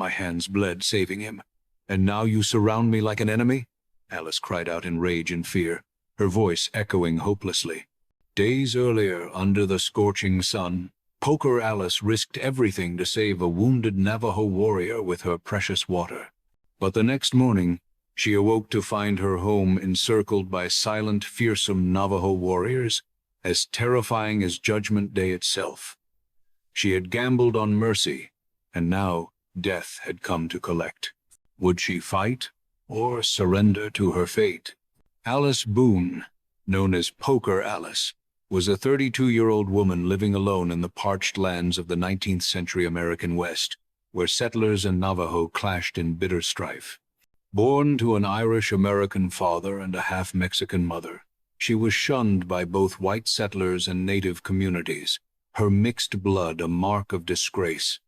My hands bled, saving him. "And now you surround me like an enemy?" Alice cried out in rage and fear, her voice echoing hopelessly. Days earlier, under the scorching sun, Poker Alice risked everything to save a wounded Navajo warrior with her precious water. But the next morning, she awoke to find her home encircled by silent, fearsome Navajo warriors, as terrifying as Judgment Day itself. She had gambled on mercy, and now death had come to collect. Would she fight, or surrender to her fate? Alice Boone, known as Poker Alice, was a 32-year-old woman living alone in the parched lands of the 19th century American West, where settlers and Navajo clashed in bitter strife. Born to an Irish-American father and a half-Mexican mother, she was shunned by both white settlers and native communities, her mixed blood a mark of disgrace.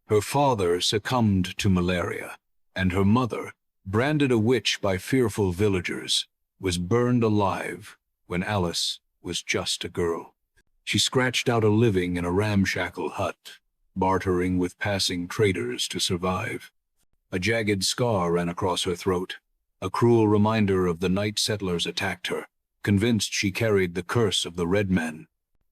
Her father succumbed to malaria, and her mother, branded a witch by fearful villagers, was burned alive when Alice was just a girl. She scratched out a living in a ramshackle hut, bartering with passing traders to survive. A jagged scar ran across her throat, a cruel reminder of the night settlers attacked her, convinced she carried the curse of the red men.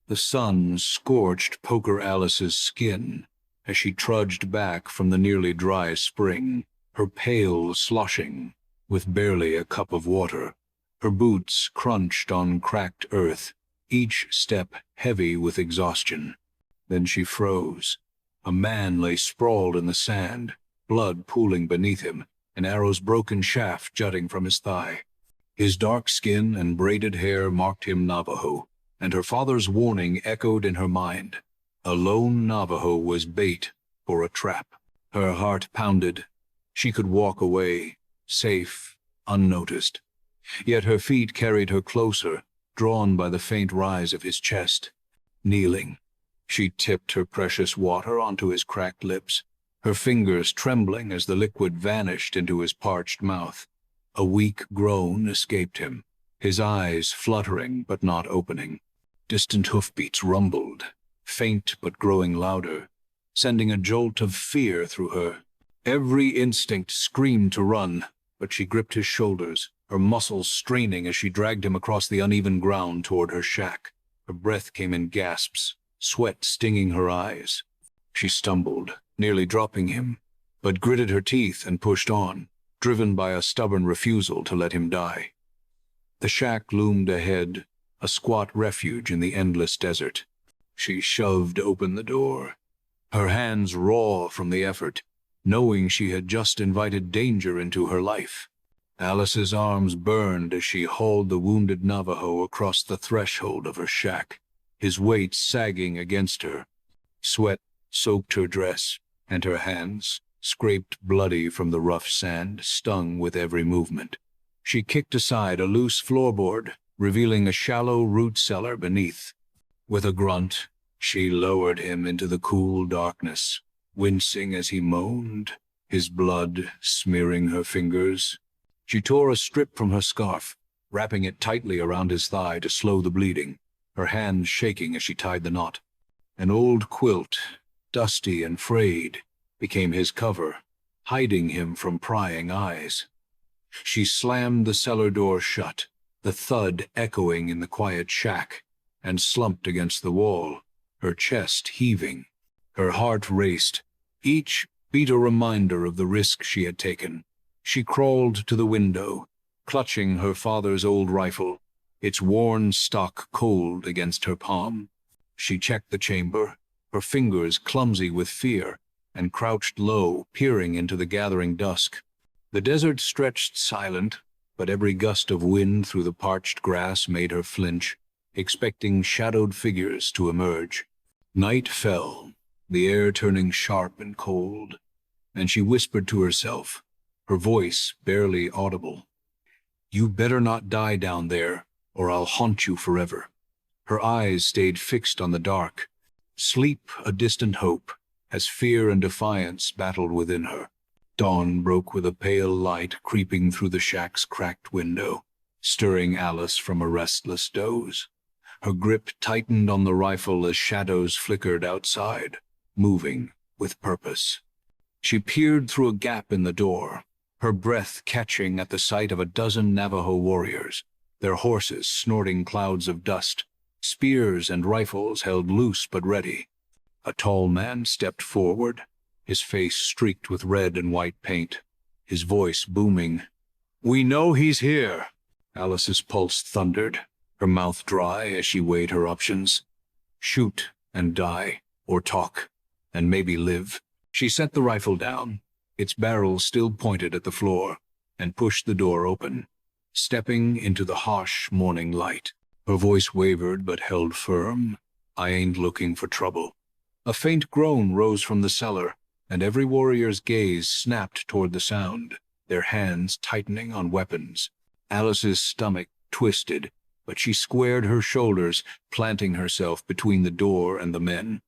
The sun scorched Poker Alice's skin as she trudged back from the nearly dry spring, her pail sloshing, with barely a cup of water. Her boots crunched on cracked earth, each step heavy with exhaustion. Then she froze. A man lay sprawled in the sand, blood pooling beneath him, an arrow's broken shaft jutting from his thigh. His dark skin and braided hair marked him Navajo, and her father's warning echoed in her mind. A lone Navajo was bait for a trap. Her heart pounded. She could walk away, safe, unnoticed. Yet her feet carried her closer, drawn by the faint rise of his chest. Kneeling, she tipped her precious water onto his cracked lips, her fingers trembling as the liquid vanished into his parched mouth. A weak groan escaped him, his eyes fluttering but not opening. Distant hoofbeats rumbled, faint but growing louder, sending a jolt of fear through her. Every instinct screamed to run, but she gripped his shoulders, her muscles straining as she dragged him across the uneven ground toward her shack. Her breath came in gasps, sweat stinging her eyes. She stumbled, nearly dropping him, but gritted her teeth and pushed on, driven by a stubborn refusal to let him die. The shack loomed ahead, a squat refuge in the endless desert. She shoved open the door, her hands raw from the effort, knowing she had just invited danger into her life. Alice's arms burned as she hauled the wounded Navajo across the threshold of her shack, his weight sagging against her. Sweat soaked her dress, and her hands, scraped bloody from the rough sand, stung with every movement. She kicked aside a loose floorboard, revealing a shallow root cellar beneath. With a grunt, she lowered him into the cool darkness, wincing as he moaned, his blood smearing her fingers. She tore a strip from her scarf, wrapping it tightly around his thigh to slow the bleeding, her hands shaking as she tied the knot. An old quilt, dusty and frayed, became his cover, hiding him from prying eyes. She slammed the cellar door shut, the thud echoing in the quiet shack, and slumped against the wall, her chest heaving. Her heart raced, each beat a reminder of the risk she had taken. She crawled to the window, clutching her father's old rifle, its worn stock cold against her palm. She checked the chamber, her fingers clumsy with fear, and crouched low, peering into the gathering dusk. The desert stretched silent, but every gust of wind through the parched grass made her flinch, expecting shadowed figures to emerge. Night fell, the air turning sharp and cold, and she whispered to herself, her voice barely audible, "You better not die down there, or I'll haunt you forever." Her eyes stayed fixed on the dark, sleep a distant hope, as fear and defiance battled within her. Dawn broke with a pale light creeping through the shack's cracked window, stirring Alice from a restless doze. Her grip tightened on the rifle as shadows flickered outside, moving with purpose. She peered through a gap in the door, her breath catching at the sight of a dozen Navajo warriors, their horses snorting clouds of dust, spears and rifles held loose but ready. A tall man stepped forward, his face streaked with red and white paint, his voice booming. "We know he's here!" Alice's pulse thundered, her mouth dry as she weighed her options. Shoot and die, or talk, and maybe live. She set the rifle down, its barrel still pointed at the floor, and pushed the door open, stepping into the harsh morning light. Her voice wavered but held firm. "I ain't looking for trouble." A faint groan rose from the cellar, and every warrior's gaze snapped toward the sound, their hands tightening on weapons. Alice's stomach twisted, but she squared her shoulders, planting herself between the door and the men.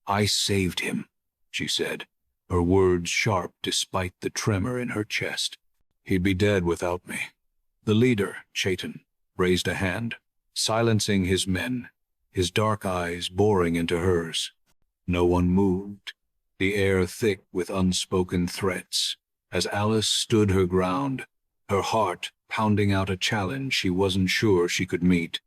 "I saved him," she said, her words sharp despite the tremor in her chest. "He'd be dead without me." The leader, Chayton, raised a hand, silencing his men, his dark eyes boring into hers. No one moved, the air thick with unspoken threats, as Alice stood her ground, her heart pounding out a challenge she wasn't sure she could meet.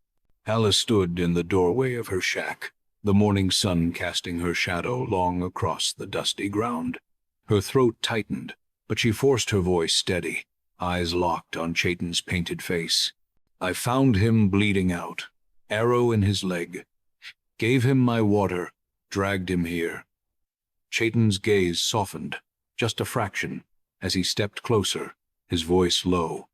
Alice stood in the doorway of her shack, the morning sun casting her shadow long across the dusty ground. Her throat tightened, but she forced her voice steady, eyes locked on Chayton's painted face. "I found him bleeding out, arrow in his leg. Gave him my water, dragged him here." Chayton's gaze softened, just a fraction, as he stepped closer, his voice low.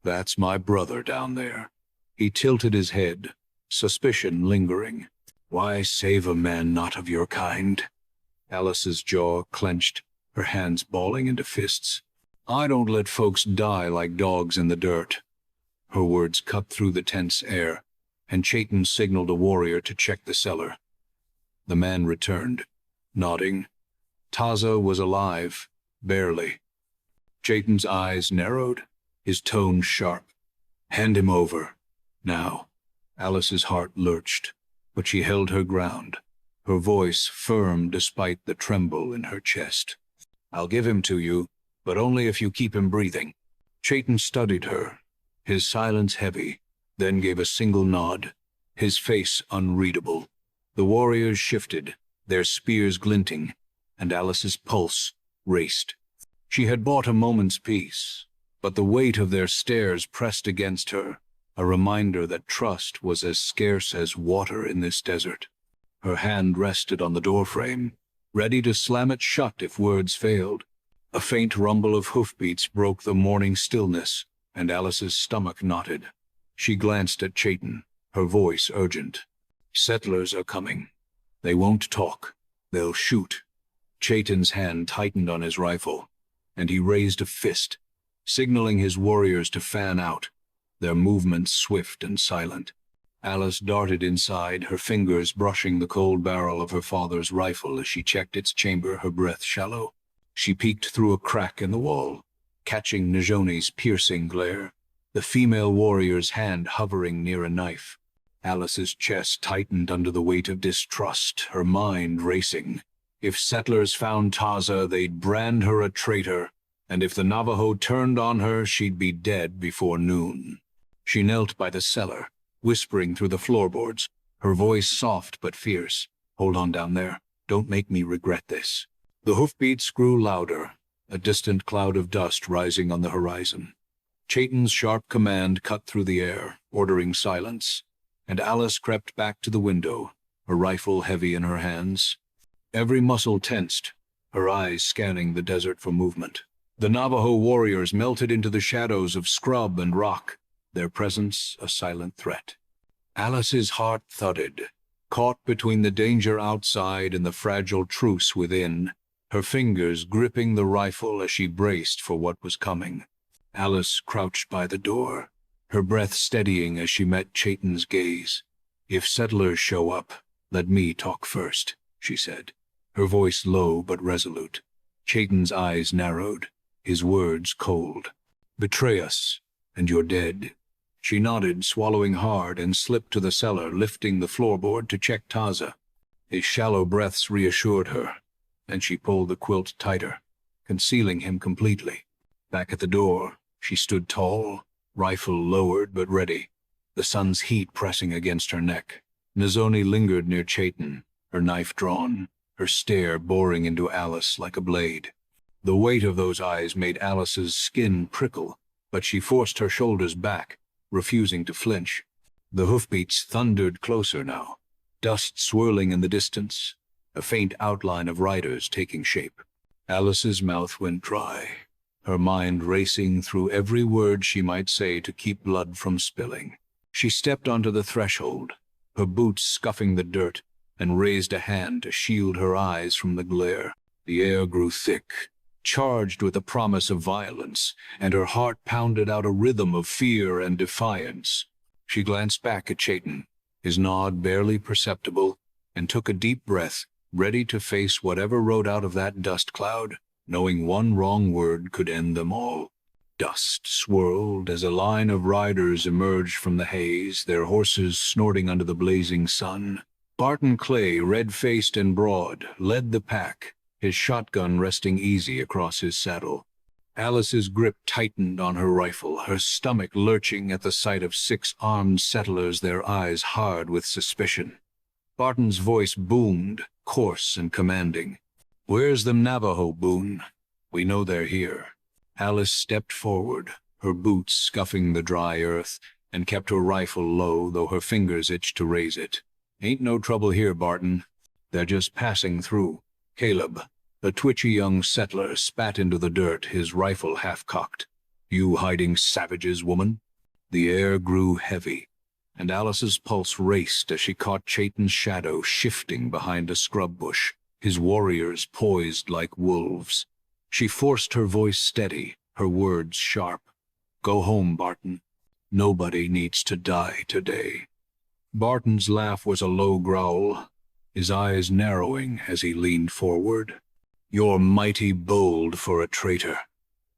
"That's my brother down there." He tilted his head, suspicion lingering. "Why save a man not of your kind?" Alice's jaw clenched, her hands balling into fists. "I don't let folks die like dogs in the dirt." Her words cut through the tense air, and Chayton signaled a warrior to check the cellar. The man returned, nodding. Taza was alive, barely. Chayton's eyes narrowed, his tone sharp. "Hand him over, now." Alice's heart lurched, but she held her ground, her voice firm despite the tremble in her chest. "I'll give him to you, but only if you keep him breathing." Chayton studied her, his silence heavy, then gave a single nod, his face unreadable. The warriors shifted, their spears glinting, and Alice's pulse raced. She had bought a moment's peace, but the weight of their stares pressed against her, a reminder that trust was as scarce as water in this desert. Her hand rested on the doorframe, ready to slam it shut if words failed. A faint rumble of hoofbeats broke the morning stillness, and Alice's stomach knotted. She glanced at Chayton, her voice urgent. "Settlers are coming. They won't talk. They'll shoot." Chayton's hand tightened on his rifle, and he raised a fist, signaling his warriors to fan out, their movements swift and silent. Alice darted inside, her fingers brushing the cold barrel of her father's rifle as she checked its chamber, her breath shallow. She peeked through a crack in the wall, catching Nizhoni's piercing glare, the female warrior's hand hovering near a knife. Alice's chest tightened under the weight of distrust, her mind racing. If settlers found Taza, they'd brand her a traitor, and if the Navajo turned on her, she'd be dead before noon. She knelt by the cellar, whispering through the floorboards, her voice soft but fierce. "Hold on down there. Don't make me regret this." The hoofbeats grew louder, a distant cloud of dust rising on the horizon. Chayton's sharp command cut through the air, ordering silence, and Alice crept back to the window, her rifle heavy in her hands. Every muscle tensed, her eyes scanning the desert for movement. The Navajo warriors melted into the shadows of scrub and rock, their presence a silent threat. Alice's heart thudded, caught between the danger outside and the fragile truce within, her fingers gripping the rifle as she braced for what was coming. Alice crouched by the door, her breath steadying as she met Chayton's gaze. "If settlers show up, let me talk first," she said, her voice low but resolute. Chayton's eyes narrowed, his words cold. "Betray us, and you're dead." She nodded, swallowing hard, and slipped to the cellar, lifting the floorboard to check Taza. His shallow breaths reassured her, and she pulled the quilt tighter. concealing him completely. Back at the door, she stood tall, rifle lowered but ready, the sun's heat pressing against her neck. Nizhoni lingered near Chayton, her knife drawn, her stare boring into Alice like a blade. The weight of those eyes made Alice's skin prickle, but she forced her shoulders back, refusing to flinch. The hoofbeats thundered closer now, dust swirling in the distance, a faint outline of riders taking shape. Alice's mouth went dry, her mind racing through every word she might say to keep blood from spilling. She stepped onto the threshold, her boots scuffing the dirt, and raised a hand to shield her eyes from the glare. The air grew thick, charged with the promise of violence, and her heart pounded out a rhythm of fear and defiance. She glanced back at Chayton, his nod barely perceptible, and took a deep breath, ready to face whatever rode out of that dust cloud, knowing one wrong word could end them all. Dust swirled as a line of riders emerged from the haze, their horses snorting under the blazing sun. Barton Clay, red-faced and broad, led the pack, his shotgun resting easy across his saddle. Alice's grip tightened on her rifle, her stomach lurching at the sight of 6 armed settlers, their eyes hard with suspicion. Barton's voice boomed, coarse and commanding. "Where's the Navajo, Boone? We know they're here." Alice stepped forward, her boots scuffing the dry earth, and kept her rifle low, though her fingers itched to raise it. "Ain't no trouble here, Barton. They're just passing through." Caleb, a twitchy young settler, spat into the dirt, his rifle half-cocked. "You hiding savages, woman?" The air grew heavy, and Alice's pulse raced as she caught Chayton's shadow shifting behind a scrub bush, his warriors poised like wolves. She forced her voice steady, her words sharp. "Go home, Barton. Nobody needs to die today." Barton's laugh was a low growl, his eyes narrowing as he leaned forward. "You're mighty bold for a traitor."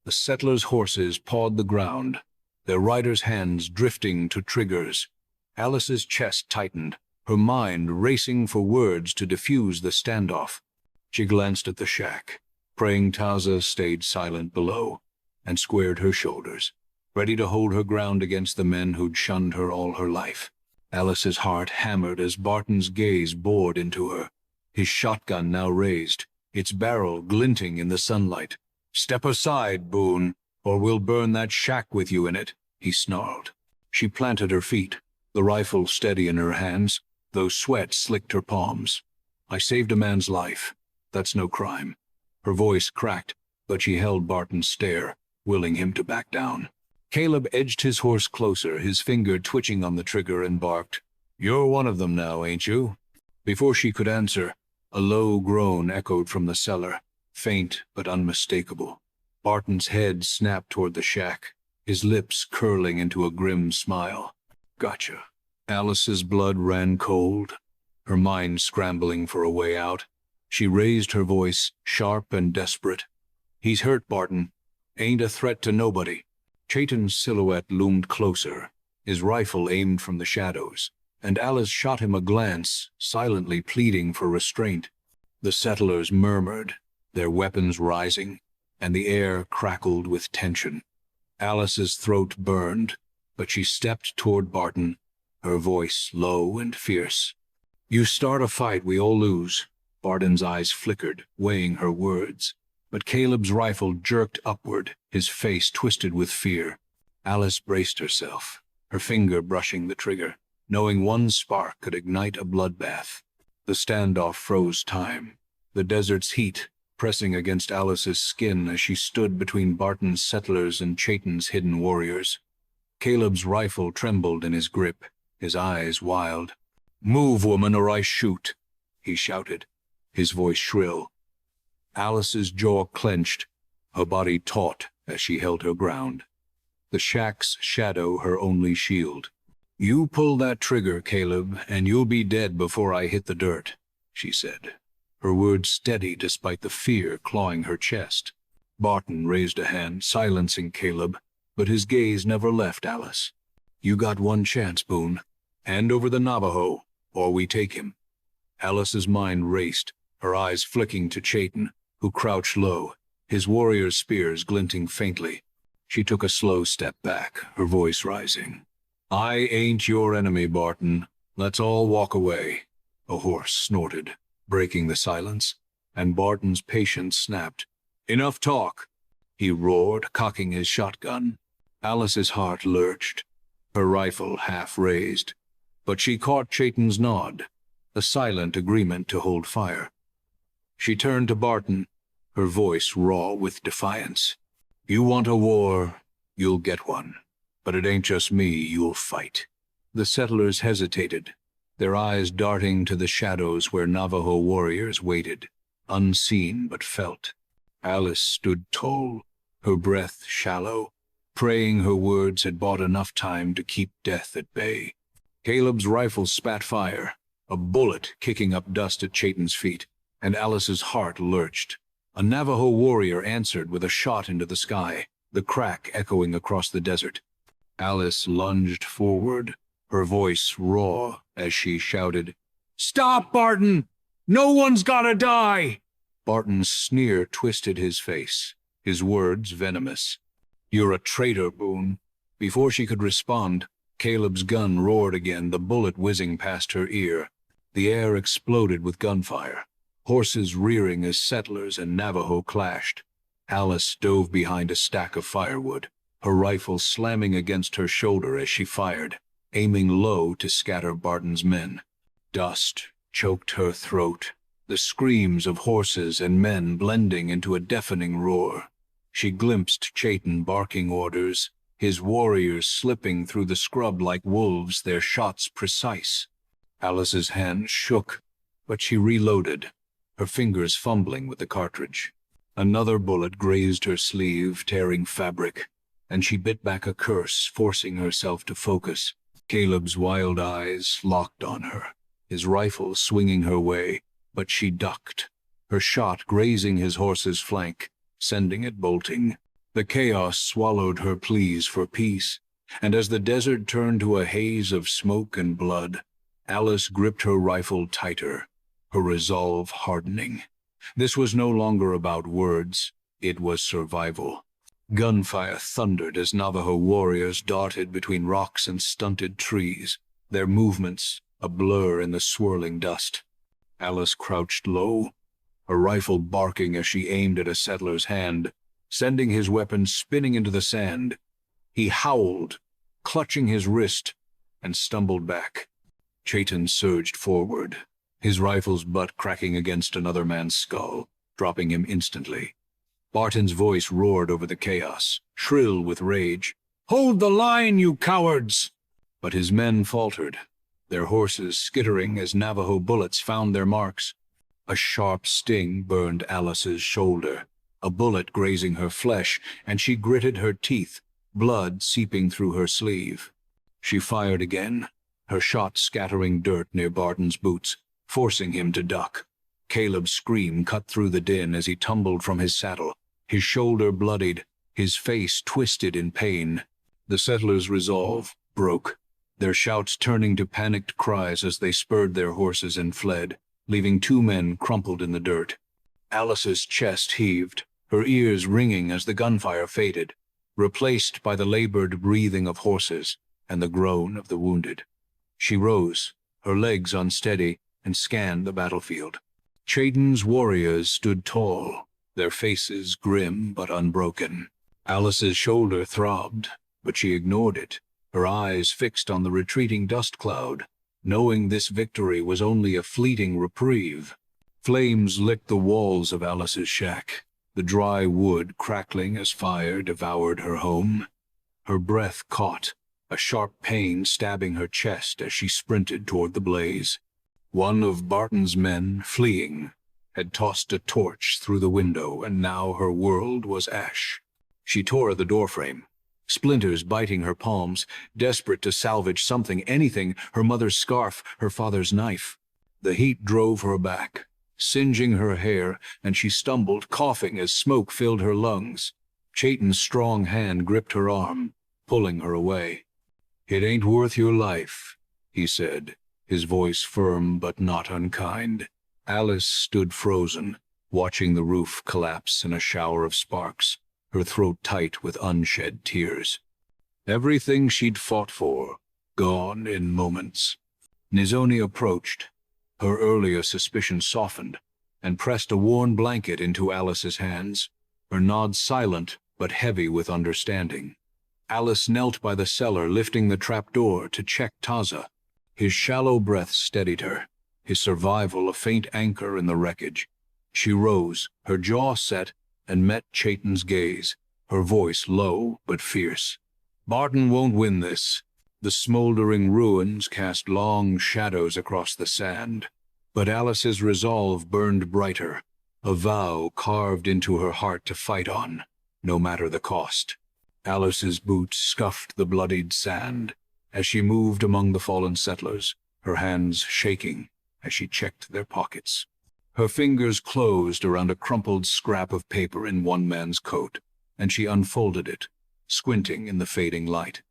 The settlers' horses pawed the ground, their riders' hands drifting to triggers. Alice's chest tightened, her mind racing for words to defuse the standoff. She glanced at the shack, praying Taza stayed silent below, and squared her shoulders, ready to hold her ground against the men who'd shunned her all her life. Alice's heart hammered as Barton's gaze bored into her, his shotgun now raised, its barrel glinting in the sunlight. "Step aside, Boone, or we'll burn that shack with you in it," he snarled. She planted her feet, the rifle steady in her hands, though sweat slicked her palms. "I saved a man's life. That's no crime." Her voice cracked, but she held Barton's stare, willing him to back down. Caleb edged his horse closer, his finger twitching on the trigger, and barked, "You're one of them now, ain't you?" Before she could answer, a low groan echoed from the cellar, faint but unmistakable. Barton's head snapped toward the shack, his lips curling into a grim smile. "Gotcha." Alice's blood ran cold, her mind scrambling for a way out. She raised her voice, sharp and desperate. "He's hurt, Barton. Ain't a threat to nobody." Chayton's silhouette loomed closer, his rifle aimed from the shadows, and Alice shot him a glance, silently pleading for restraint. The settlers murmured, their weapons rising, and the air crackled with tension. Alice's throat burned, but she stepped toward Barton, her voice low and fierce. "You start a fight, we all lose." Barton's eyes flickered, weighing her words, but Caleb's rifle jerked upward, his face twisted with fear. Alice braced herself, her finger brushing the trigger, knowing one spark could ignite a bloodbath. The standoff froze time, the desert's heat pressing against Alice's skin as she stood between Barton's settlers and Chayton's hidden warriors. Caleb's rifle trembled in his grip, his eyes wild. "Move, woman, or I shoot," he shouted, his voice shrill. Alice's jaw clenched, her body taut as she held her ground, the shack's shadow her only shield. "You pull that trigger, Caleb, and you'll be dead before I hit the dirt," she said, her words steady despite the fear clawing her chest. Barton raised a hand, silencing Caleb, but his gaze never left Alice. "You got one chance, Boone. Hand over the Navajo, or we take him." Alice's mind raced, her eyes flicking to Chayton, who crouched low, his warrior's spears glinting faintly. She took a slow step back, her voice rising. "I ain't your enemy, Barton. Let's all walk away." A horse snorted, breaking the silence, and Barton's patience snapped. "Enough talk," he roared, cocking his shotgun. Alice's heart lurched, her rifle half raised, but she caught Chayton's nod, a silent agreement to hold fire. She turned to Barton, her voice raw with defiance. "You want a war, you'll get one. But it ain't just me you'll fight." The settlers hesitated, their eyes darting to the shadows where Navajo warriors waited, unseen but felt. Alice stood tall, her breath shallow, praying her words had bought enough time to keep death at bay. Caleb's rifle spat fire, a bullet kicking up dust at Chayton's feet, and Alice's heart lurched. A Navajo warrior answered with a shot into the sky, the crack echoing across the desert. Alice lunged forward, her voice raw as she shouted, "Stop, Barton! No one's gotta die!" Barton's sneer twisted his face, his words venomous. "You're a traitor, Boone." Before she could respond, Caleb's gun roared again, the bullet whizzing past her ear. The air exploded with gunfire, horses rearing as settlers and Navajo clashed. Alice dove behind a stack of firewood, her rifle slamming against her shoulder as she fired, aiming low to scatter Barton's men. Dust choked her throat, the screams of horses and men blending into a deafening roar. She glimpsed Chayton barking orders, his warriors slipping through the scrub like wolves, their shots precise. Alice's hand shook, but she reloaded, her fingers fumbling with the cartridge. Another bullet grazed her sleeve, tearing fabric, and she bit back a curse, forcing herself to focus. Caleb's wild eyes locked on her, his rifle swinging her way, but she ducked, her shot grazing his horse's flank, sending it bolting. The chaos swallowed her pleas for peace, and as the desert turned to a haze of smoke and blood, Alice gripped her rifle tighter, her resolve hardening. This was no longer about words, it was survival. Gunfire thundered as Navajo warriors darted between rocks and stunted trees, their movements a blur in the swirling dust. Alice crouched low, her rifle barking as she aimed at a settler's hand, sending his weapon spinning into the sand. He howled, clutching his wrist, and stumbled back. Chayton surged forward, his rifle's butt cracking against another man's skull, dropping him instantly. Barton's voice roared over the chaos, shrill with rage. "Hold the line, you cowards!" But his men faltered, their horses skittering as Navajo bullets found their marks. A sharp sting burned Alice's shoulder, a bullet grazing her flesh, and she gritted her teeth, blood seeping through her sleeve. She fired again, her shot scattering dirt near Barton's boots, forcing him to duck. Caleb's scream cut through the din as he tumbled from his saddle, his shoulder bloodied, his face twisted in pain. The settlers' resolve broke, their shouts turning to panicked cries as they spurred their horses and fled, leaving two men crumpled in the dirt. Alice's chest heaved, her ears ringing as the gunfire faded, replaced by the labored breathing of horses and the groan of the wounded. She rose, her legs unsteady, and scanned the battlefield. Chayton's warriors stood tall, their faces grim but unbroken. Alice's shoulder throbbed, but she ignored it, her eyes fixed on the retreating dust cloud, knowing this victory was only a fleeting reprieve. Flames licked the walls of Alice's shack, the dry wood crackling as fire devoured her home. Her breath caught, a sharp pain stabbing her chest as she sprinted toward the blaze. One of Barton's men, fleeing, had tossed a torch through the window, and now her world was ash. She tore at the doorframe, splinters biting her palms, desperate to salvage something, anything, her mother's scarf, her father's knife. The heat drove her back, singeing her hair, and she stumbled, coughing as smoke filled her lungs. Chayton's strong hand gripped her arm, pulling her away. "It ain't worth your life," he said, his voice firm but not unkind. Alice stood frozen, watching the roof collapse in a shower of sparks, her throat tight with unshed tears. Everything she'd fought for, gone in moments. Nizhoni approached. Her earlier suspicion softened, and pressed a worn blanket into Alice's hands, her nod silent but heavy with understanding. Alice knelt by the cellar, lifting the trapdoor to check Taza. His shallow breath steadied her, his survival a faint anchor in the wreckage. She rose, her jaw set, and met Chayton's gaze, her voice low but fierce. "Barton won't win this." The smoldering ruins cast long shadows across the sand, but Alice's resolve burned brighter, a vow carved into her heart to fight on, no matter the cost. Alice's boots scuffed the bloodied sand as she moved among the fallen settlers, her hands shaking as she checked their pockets. Her fingers closed around a crumpled scrap of paper in one man's coat, and she unfolded it, squinting in the fading light.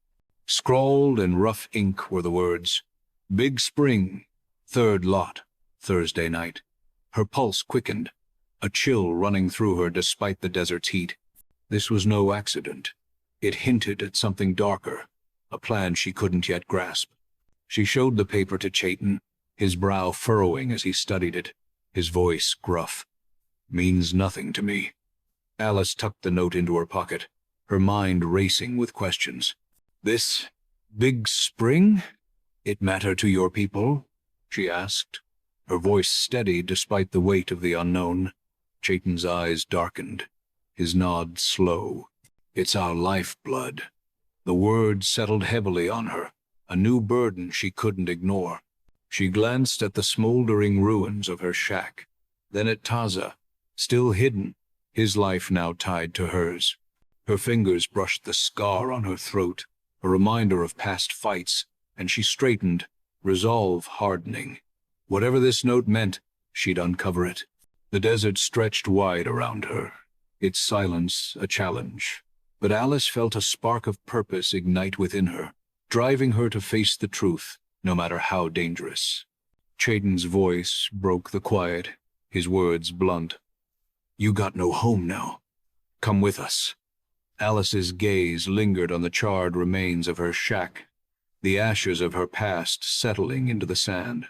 Scrawled in rough ink were the words, "Big Spring, 3rd lot, Thursday night." Her pulse quickened, a chill running through her despite the desert's heat. This was no accident. It hinted at something darker, a plan she couldn't yet grasp. She showed the paper to Chayton, his brow furrowing as he studied it, his voice gruff. "Means nothing to me." Alice tucked the note into her pocket, her mind racing with questions. "This Big Spring? It matter to your people?" she asked, her voice steady despite the weight of the unknown. Chayton's eyes darkened, his nod slow. "It's our lifeblood." The words settled heavily on her, a new burden she couldn't ignore. She glanced at the smoldering ruins of her shack, then at Taza, still hidden, his life now tied to hers. Her fingers brushed the scar on her throat, a reminder of past fights, and she straightened, resolve hardening. Whatever this note meant, she'd uncover it. The desert stretched wide around her, its silence a challenge. But Alice felt a spark of purpose ignite within her, driving her to face the truth, no matter how dangerous. Chayton's voice broke the quiet, his words blunt. "You got no home now. Come with us." Alice's gaze lingered on the charred remains of her shack, the ashes of her past settling into the sand.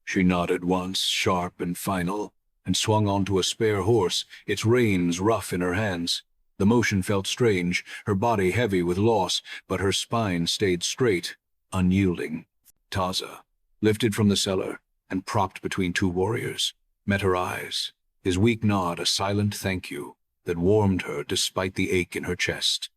She nodded once, sharp and final, and swung onto a spare horse, its reins rough in her hands. The motion felt strange, her body heavy with loss, but her spine stayed straight, unyielding. Taza, lifted from the cellar and propped between two warriors, met her eyes, his weak nod a silent thank you that warmed her despite the ache in her chest.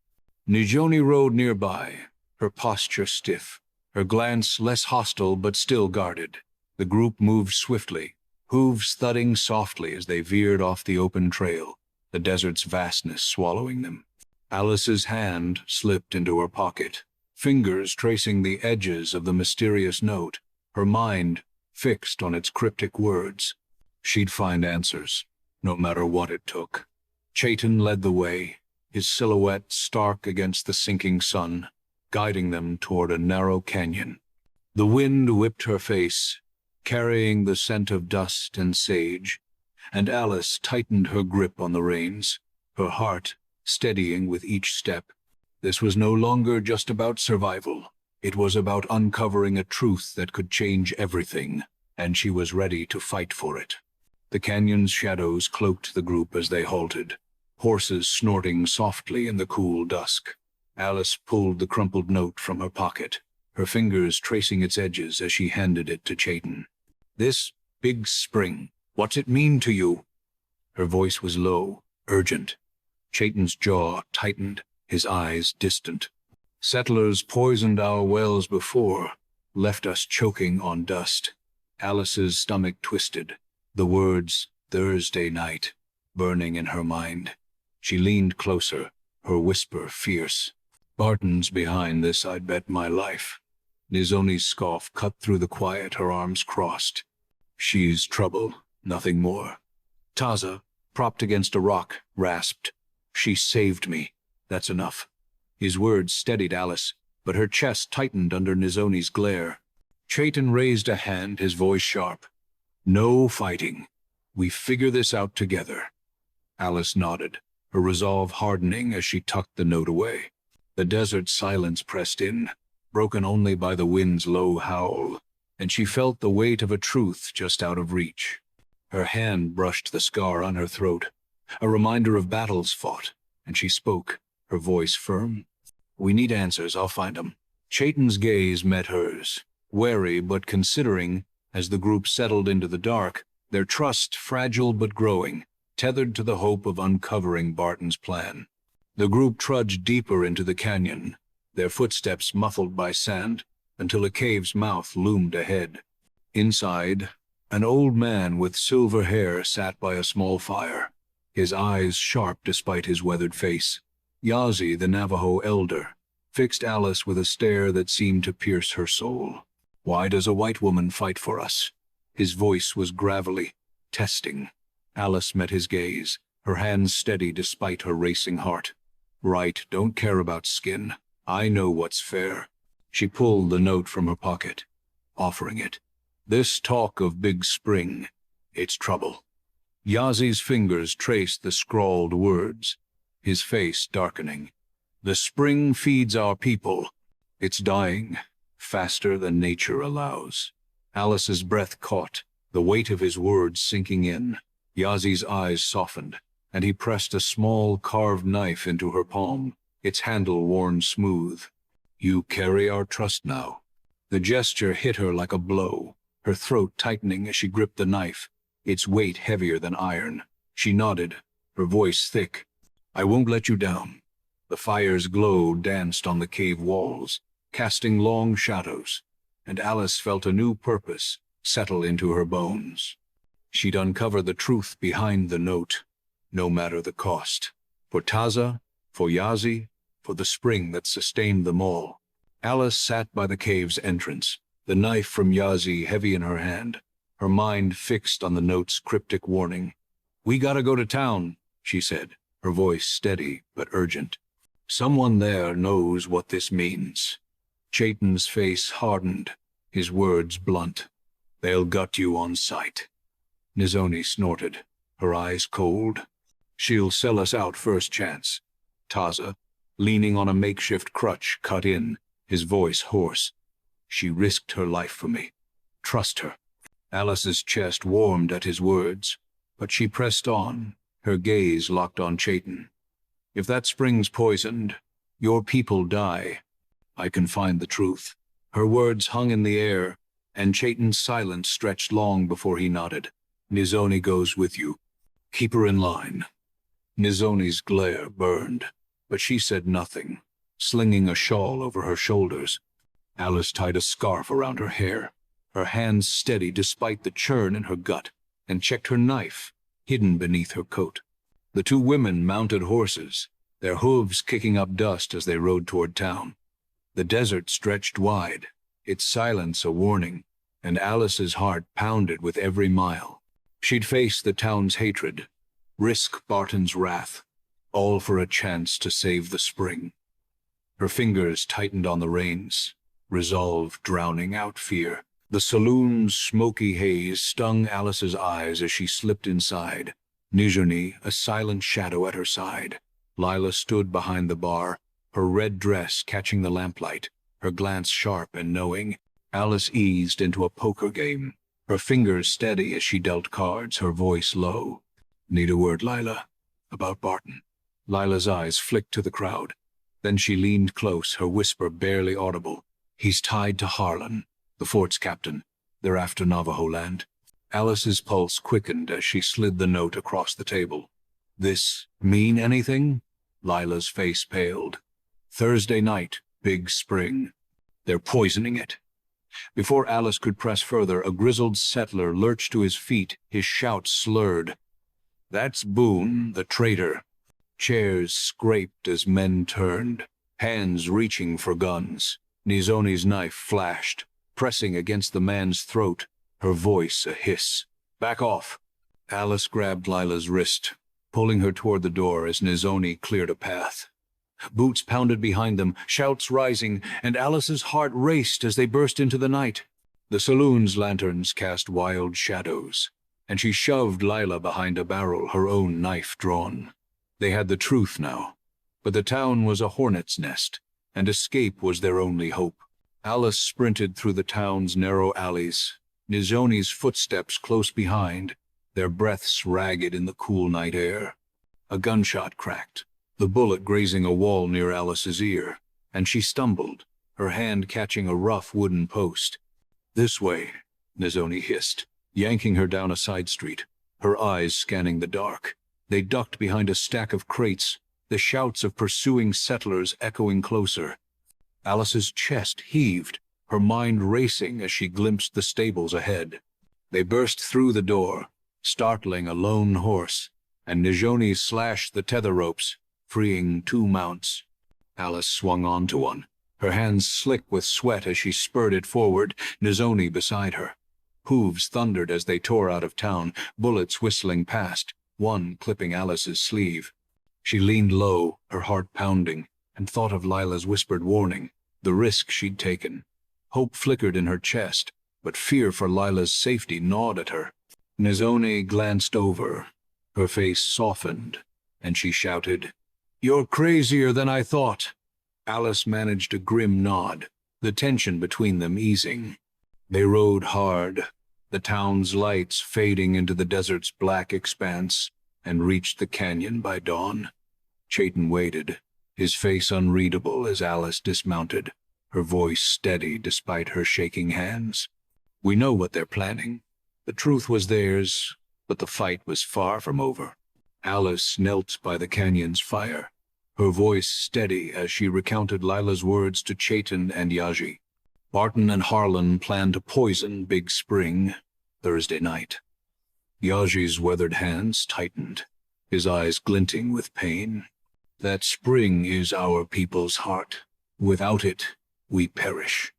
Nizhoni rode nearby, her posture stiff, her glance less hostile but still guarded. The group moved swiftly, hooves thudding softly as they veered off the open trail, the desert's vastness swallowing them. Alice's hand slipped into her pocket, fingers tracing the edges of the mysterious note, her mind fixed on its cryptic words. She'd find answers, no matter what it took. Chayton led the way, his silhouette stark against the sinking sun, guiding them toward a narrow canyon. The wind whipped her face, carrying the scent of dust and sage, and Alice tightened her grip on the reins, her heart steadying with each step. This was no longer just about survival. It was about uncovering a truth that could change everything, and she was ready to fight for it. The canyon's shadows cloaked the group as they halted, horses snorting softly in the cool dusk. Alice pulled the crumpled note from her pocket, her fingers tracing its edges as she handed it to Chayton. "This Big Spring, what's it mean to you?" Her voice was low, urgent. Chayton's jaw tightened, his eyes distant. "Settlers poisoned our wells before, left us choking on dust." Alice's stomach twisted, the words, "Thursday night," burning in her mind. She leaned closer, her whisper fierce. "Barton's behind this, I'd bet my life." Nizhoni's scoff cut through the quiet, her arms crossed. "She's trouble, nothing more." Taza, propped against a rock, rasped, "She saved me. That's enough." His words steadied Alice, but her chest tightened under Nizhoni's glare. Chayton raised a hand, his voice sharp. "No fighting. We figure this out together." Alice nodded, her resolve hardening as she tucked the note away. The desert silence pressed in, broken only by the wind's low howl, and she felt the weight of a truth just out of reach. Her hand brushed the scar on her throat, a reminder of battles fought, and she spoke, her voice firm. "We need answers, I'll find 'em." Chayton's gaze met hers, wary but considering, as the group settled into the dark, their trust fragile but growing, tethered to the hope of uncovering Barton's plan. The group trudged deeper into the canyon, their footsteps muffled by sand, until a cave's mouth loomed ahead. Inside, an old man with silver hair sat by a small fire, his eyes sharp despite his weathered face. Yazi, the Navajo elder, fixed Alice with a stare that seemed to pierce her soul. "Why does a white woman fight for us?" His voice was gravelly, testing. Alice met his gaze, her hands steady despite her racing heart. "Right, don't care about skin. I know what's fair." She pulled the note from her pocket, offering it. "This talk of Big Spring, it's trouble." Yazi's fingers traced the scrawled words, his face darkening. "The spring feeds our people. It's dying, faster than nature allows." Alice's breath caught, the weight of his words sinking in. Yazi's eyes softened, and he pressed a small carved knife into her palm, its handle worn smooth. "You carry our trust now." The gesture hit her like a blow, her throat tightening as she gripped the knife, its weight heavier than iron. She nodded, her voice thick. "I won't let you down." The fire's glow danced on the cave walls, casting long shadows, and Alice felt a new purpose settle into her bones. She'd uncover the truth behind the note, no matter the cost. For Taza, for Yazi, for the spring that sustained them all. Alice sat by the cave's entrance, the knife from Yazi heavy in her hand, her mind fixed on the note's cryptic warning. "We gotta go to town," she said, her voice steady but urgent. "Someone there knows what this means." Chayton's face hardened, his words blunt. "They'll gut you on sight." Nizhoni snorted, her eyes cold. "She'll sell us out first chance." Taza, leaning on a makeshift crutch, cut in, his voice hoarse. "She risked her life for me. Trust her." Alice's chest warmed at his words, but she pressed on, her gaze locked on Chayton. "If that spring's poisoned, your people die. I can find the truth." Her words hung in the air, and Chayton's silence stretched long before he nodded. "Nizhoni goes with you. Keep her in line." Nizhoni's glare burned, but she said nothing, slinging a shawl over her shoulders. Alice tied a scarf around her hair, her hands steady despite the churn in her gut, and checked her knife, hidden beneath her coat. The two women mounted horses, their hooves kicking up dust as they rode toward town. The desert stretched wide, its silence a warning, and Alice's heart pounded with every mile. She'd face the town's hatred, risk Barton's wrath, all for a chance to save the spring. Her fingers tightened on the reins, resolve drowning out fear. The saloon's smoky haze stung Alice's eyes as she slipped inside. Nizhoni, a silent shadow at her side. Lila stood behind the bar, her red dress catching the lamplight, her glance sharp and knowing. Alice eased into a poker game, her fingers steady as she dealt cards, her voice low. "Need a word, Lila, about Barton." Lila's eyes flicked to the crowd. Then she leaned close, her whisper barely audible. "He's tied to Harlan, the fort's captain. They're after Navajo land." Alice's pulse quickened as she slid the note across the table. "This mean anything?" Lila's face paled. "Thursday night, Big Spring. They're poisoning it." Before Alice could press further, a grizzled settler lurched to his feet, his shout slurred. "That's Boone, the traitor." Chairs scraped as men turned, hands reaching for guns. Nizhoni's knife flashed, pressing against the man's throat, her voice a hiss. "Back off." Alice grabbed Lila's wrist, pulling her toward the door as Nizhoni cleared a path. Boots pounded behind them, shouts rising, and Alice's heart raced as they burst into the night. The saloon's lanterns cast wild shadows, and she shoved Lila behind a barrel, her own knife drawn. They had the truth now, but the town was a hornet's nest, and escape was their only hope. Alice sprinted through the town's narrow alleys, Nizhoni's footsteps close behind, their breaths ragged in the cool night air. A gunshot cracked, the bullet grazing a wall near Alice's ear, and she stumbled, her hand catching a rough wooden post. "This way," Nizhoni hissed, yanking her down a side street, her eyes scanning the dark. They ducked behind a stack of crates, the shouts of pursuing settlers echoing closer. Alice's chest heaved, her mind racing as she glimpsed the stables ahead. They burst through the door, startling a lone horse, and Nizhoni slashed the tether ropes, freeing 2 mounts. Alice swung onto one, her hands slick with sweat as she spurred it forward, Nizhoni beside her. Hooves thundered as they tore out of town, bullets whistling past, one clipping Alice's sleeve. She leaned low, her heart pounding, and thought of Lila's whispered warning, the risk she'd taken. Hope flickered in her chest, but fear for Lila's safety gnawed at her. Nizhoni glanced over. Her face softened, and she shouted, "You're crazier than I thought." Alice managed a grim nod, the tension between them easing. They rode hard, the town's lights fading into the desert's black expanse, and reached the canyon by dawn. Chayton waited, his face unreadable as Alice dismounted, her voice steady despite her shaking hands. "We know what they're planning. The truth was theirs, but the fight was far from over." Alice knelt by the canyon's fire, her voice steady as she recounted Lila's words to Chayton and Yaji. Barton and Harlan planned to poison Big Spring Thursday night. Yaji's weathered hands tightened, his eyes glinting with pain. "That spring is our people's heart. Without it, we perish."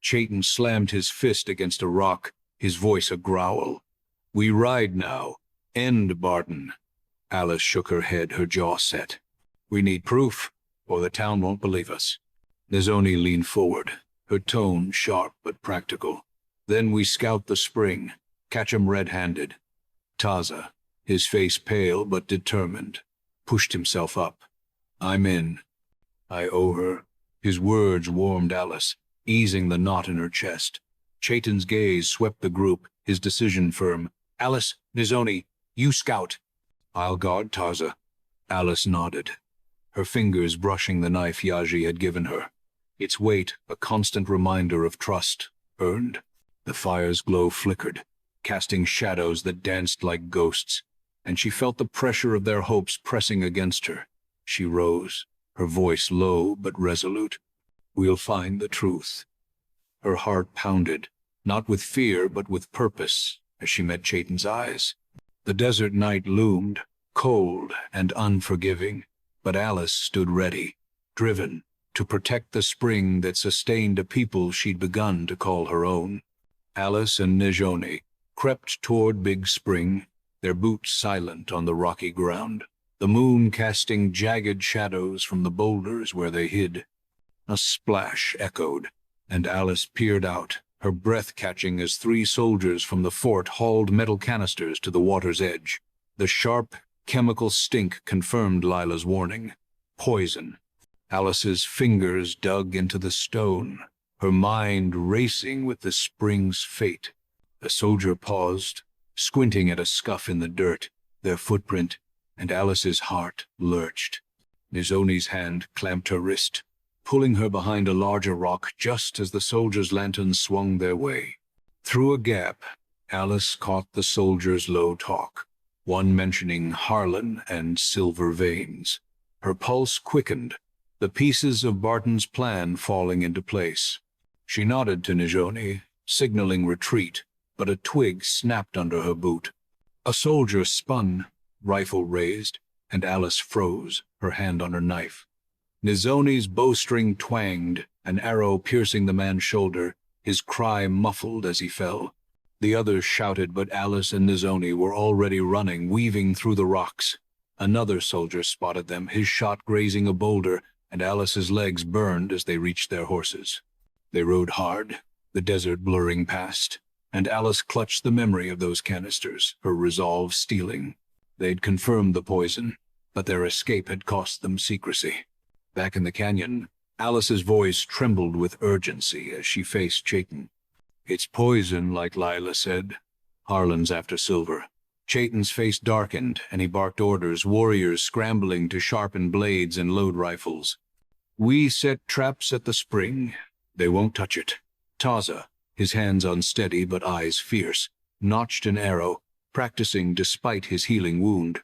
Chayton slammed his fist against a rock, his voice a growl. "We ride now. End Barton." Alice shook her head, her jaw set. "We need proof, or the town won't believe us." Nizhoni leaned forward, her tone sharp but practical. "Then we scout the spring, catch 'em red-handed." Taza, his face pale but determined, pushed himself up. "I'm in. I owe her." His words warmed Alice, easing the knot in her chest. Chayton's gaze swept the group, his decision firm. "Alice, Nizhoni, you scout." "I'll guard Taza." Alice nodded, her fingers brushing the knife Yaji had given her, its weight a constant reminder of trust earned. The fire's glow flickered, casting shadows that danced like ghosts, and she felt the pressure of their hopes pressing against her. She rose, her voice low but resolute. "We'll find the truth." Her heart pounded, not with fear but with purpose, as she met Chayton's eyes. The desert night loomed, cold and unforgiving, but Alice stood ready, driven, to protect the spring that sustained a people she'd begun to call her own. Alice and Nizhoni crept toward Big Spring, their boots silent on the rocky ground, the moon casting jagged shadows from the boulders where they hid. A splash echoed, and Alice peered out, her breath catching as 3 soldiers from the fort hauled metal canisters to the water's edge. The sharp, chemical stink confirmed Lila's warning. Poison. Alice's fingers dug into the stone, her mind racing with the spring's fate. The soldier paused, squinting at a scuff in the dirt, their footprint, and Alice's heart lurched. Nizhoni's hand clamped her wrist, pulling her behind a larger rock just as the soldiers' lanterns swung their way. Through a gap, Alice caught the soldiers' low talk, one mentioning Harlan and silver veins. Her pulse quickened, the pieces of Barton's plan falling into place. She nodded to Nizhoni, signaling retreat, but a twig snapped under her boot. A soldier spun, rifle raised, and Alice froze, her hand on her knife. Nizhoni's bowstring twanged, an arrow piercing the man's shoulder, his cry muffled as he fell. The others shouted, but Alice and Nizhoni were already running, weaving through the rocks. Another soldier spotted them, his shot grazing a boulder, and Alice's legs burned as they reached their horses. They rode hard, the desert blurring past. and Alice clutched the memory of those canisters, her resolve stealing. They'd confirmed the poison, but their escape had cost them secrecy. Back in the canyon, Alice's voice trembled with urgency as she faced Chayton. "It's poison, like Lila said. Harlan's after silver." Chayton's face darkened, and he barked orders, warriors scrambling to sharpen blades and load rifles. "We set traps at the spring. They won't touch it." Taza, his hands unsteady but eyes fierce, notched an arrow, practicing despite his healing wound.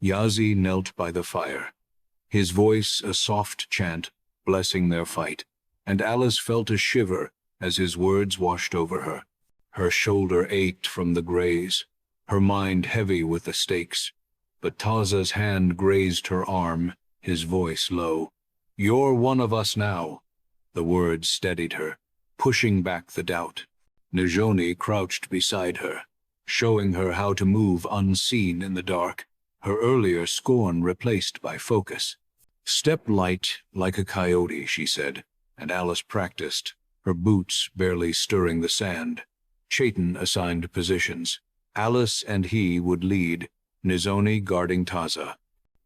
Yazi knelt by the fire, his voice a soft chant, blessing their fight, and Alice felt a shiver as his words washed over her. Her shoulder ached from the graze, her mind heavy with the stakes. But Taza's hand grazed her arm, his voice low. "You're one of us now." The words steadied her, pushing back the doubt. Nizhoni crouched beside her, showing her how to move unseen in the dark, her earlier scorn replaced by focus. "Step light like a coyote," she said, and Alice practiced, her boots barely stirring the sand. Chayton assigned positions. Alice and he would lead, Nizhoni guarding Taza.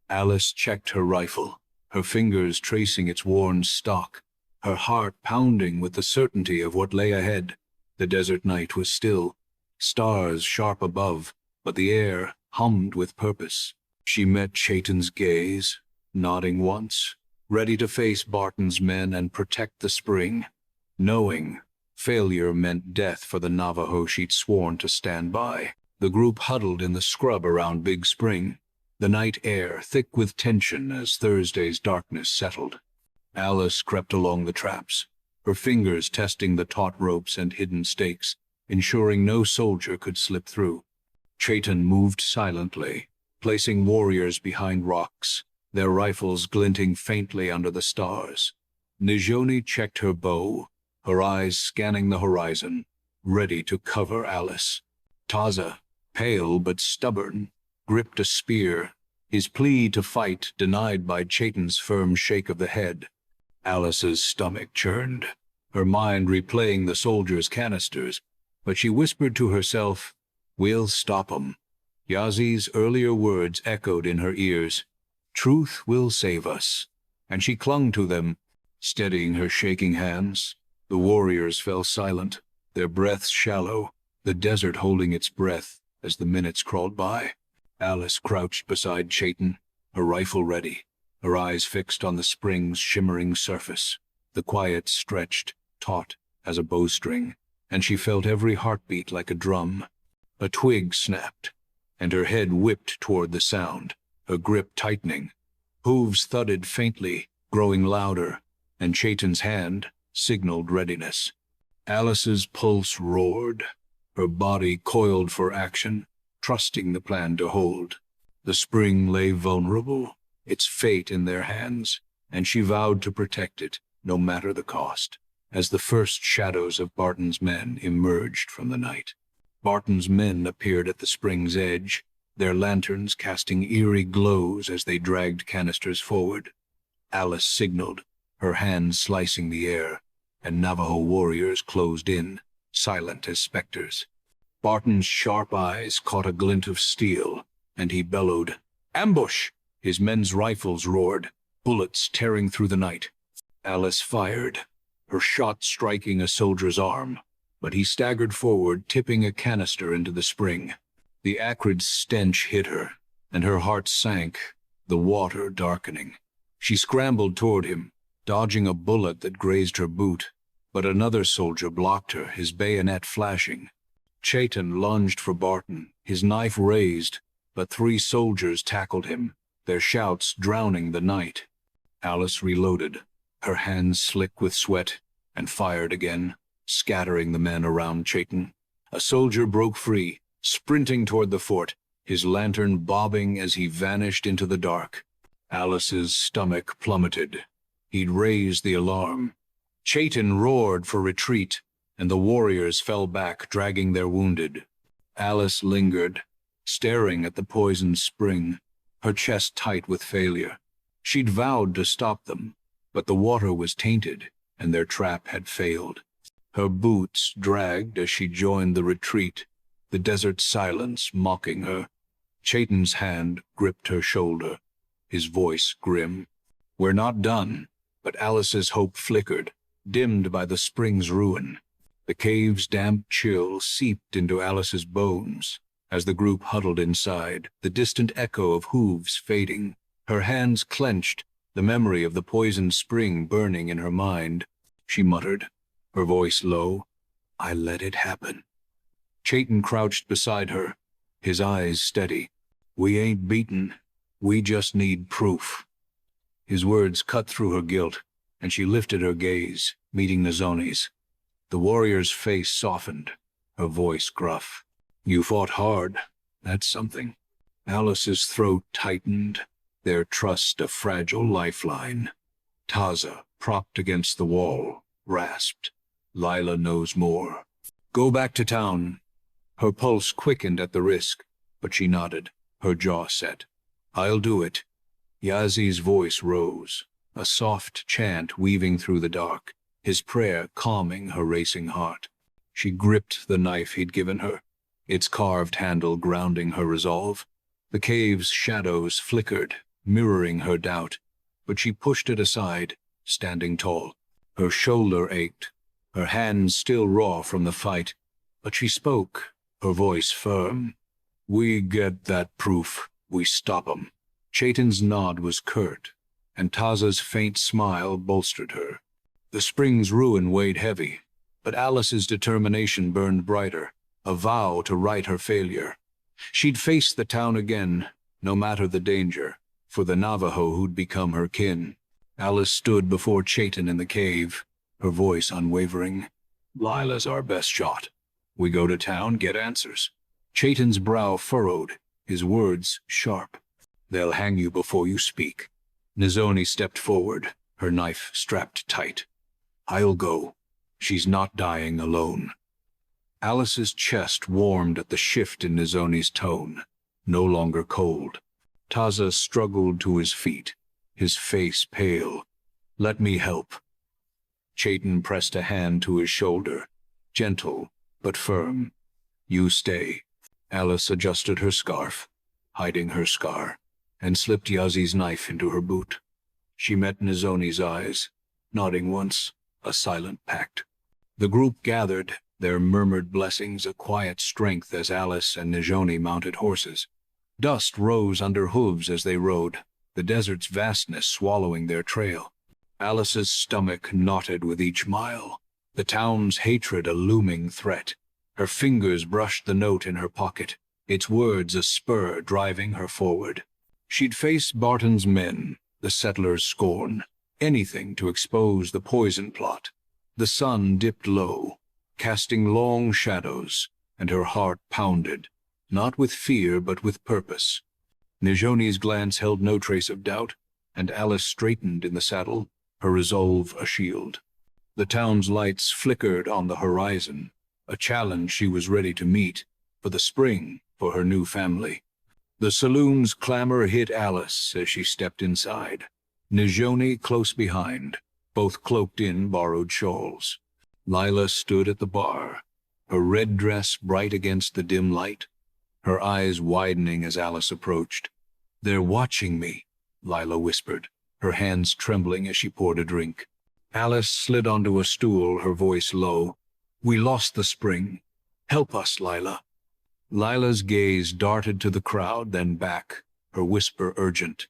Alice checked her rifle, her fingers tracing its worn stock, her heart pounding with the certainty of what lay ahead. The desert night was still, stars sharp above, but the air hummed with purpose. She met Chayton's gaze, nodding once, ready to face Barton's men and protect the spring, knowing failure meant death for the Navajo she'd sworn to stand by. The group huddled in the scrub around Big Spring, the night air thick with tension as Thursday's darkness settled. Alice crept along the traps, her fingers testing the taut ropes and hidden stakes, ensuring no soldier could slip through. Chayton moved silently, placing warriors behind rocks, their rifles glinting faintly under the stars. Nizhoni checked her bow, her eyes scanning the horizon, ready to cover Alice. Taza, pale but stubborn, gripped a spear, his plea to fight denied by Chayton's firm shake of the head. Alice's stomach churned, her mind replaying the soldiers' canisters, but she whispered to herself, "We'll stop 'em." Yazi's earlier words echoed in her ears, "Truth will save us," and she clung to them, steadying her shaking hands. The warriors fell silent, their breaths shallow, the desert holding its breath as the minutes crawled by. Alice crouched beside Chayton, her rifle ready, her eyes fixed on the spring's shimmering surface. The quiet stretched, taut as a bowstring, and she felt every heartbeat like a drum. A twig snapped, and her head whipped toward the sound, her grip tightening. Hooves thudded faintly, growing louder, and Chayton's hand signaled readiness. Alice's pulse roared, her body coiled for action, trusting the plan to hold. The spring lay vulnerable, its fate in their hands, and she vowed to protect it, no matter the cost. As the first shadows of Barton's men emerged from the night, Barton's men appeared at the spring's edge, their lanterns casting eerie glows as they dragged canisters forward. Alice signaled, her hands slicing the air, and Navajo warriors closed in, silent as specters. Barton's sharp eyes caught a glint of steel, and he bellowed, "Ambush!" His men's rifles roared, bullets tearing through the night. Alice fired, her shot striking a soldier's arm, but he staggered forward, tipping a canister into the spring. The acrid stench hit her, and her heart sank, the water darkening. She scrambled toward him, dodging a bullet that grazed her boot, but another soldier blocked her, his bayonet flashing. Chayton lunged for Barton, his knife raised, but 3 soldiers tackled him, their shouts drowning the night. Alice reloaded, her hands slick with sweat, and fired again, scattering the men around Chayton. A soldier broke free, sprinting toward the fort, his lantern bobbing as he vanished into the dark. Alice's stomach plummeted. He'd raised the alarm. Chayton roared for retreat, and the warriors fell back, dragging their wounded. Alice lingered, staring at the poisoned spring, her chest tight with failure. She'd vowed to stop them, but the water was tainted, and their trap had failed. Her boots dragged as she joined the retreat, the desert silence mocking her. Chayton's hand gripped her shoulder, his voice grim. "We're not done." But Alice's hope flickered, dimmed by the spring's ruin. The cave's damp chill seeped into Alice's bones. As the group huddled inside, the distant echo of hooves fading, her hands clenched, the memory of the poisoned spring burning in her mind. She muttered, her voice low, "I let it happen." Chayton crouched beside her, his eyes steady. "We ain't beaten. We just need proof." His words cut through her guilt, and she lifted her gaze, meeting Nizhoni's. The warrior's face softened, her voice gruff. "You fought hard. That's something." Alice's throat tightened, their trust a fragile lifeline. Taza, propped against the wall, rasped, "Lila knows more." "Go back to town." Her pulse quickened at the risk, but she nodded, her jaw set. "I'll do it." Yazi's voice rose, a soft chant weaving through the dark, his prayer calming her racing heart. She gripped the knife he'd given her, its carved handle grounding her resolve. The cave's shadows flickered, mirroring her doubt, but she pushed it aside, standing tall. Her shoulder ached, her hands still raw from the fight, but she spoke, her voice firm. "We get that proof. We stop 'em." Chayton's nod was curt, and Taza's faint smile bolstered her. The spring's ruin weighed heavy, but Alice's determination burned brighter, a vow to right her failure. She'd face the town again, no matter the danger, for the Navajo who'd become her kin. Alice stood before Chayton in the cave, her voice unwavering. "Lila's our best shot. We go to town, get answers." Chayton's brow furrowed, his words sharp. "They'll hang you before you speak." Nizhoni stepped forward, her knife strapped tight. "I'll go. She's not dying alone." Alice's chest warmed at the shift in Nizhoni's tone, no longer cold. Taza struggled to his feet, his face pale. "Let me help." Chayton pressed a hand to his shoulder, gentle but firm. "You stay." Alice adjusted her scarf, hiding her scar, and slipped Yazi's knife into her boot. She met Nizhoni's eyes, nodding once, a silent pact. The group gathered, their murmured blessings a quiet strength as Alice and Nizhoni mounted horses. Dust rose under hooves as they rode, the desert's vastness swallowing their trail. Alice's stomach knotted with each mile, the town's hatred a looming threat. Her fingers brushed the note in her pocket, its words a spur driving her forward. She'd face Barton's men, the settlers' scorn, anything to expose the poison plot. The sun dipped low, casting long shadows, and her heart pounded, not with fear but with purpose. Nizhoni's glance held no trace of doubt, and Alice straightened in the saddle, her resolve a shield. The town's lights flickered on the horizon, a challenge she was ready to meet, for the spring, for her new family. The saloon's clamor hit Alice as she stepped inside, Nizhoni close behind, both cloaked in borrowed shawls. Lila stood at the bar, her red dress bright against the dim light, her eyes widening as Alice approached. "They're watching me," Lila whispered, her hands trembling as she poured a drink. Alice slid onto a stool, her voice low. "We lost the spring. Help us, Lila." Lila's gaze darted to the crowd, then back, her whisper urgent.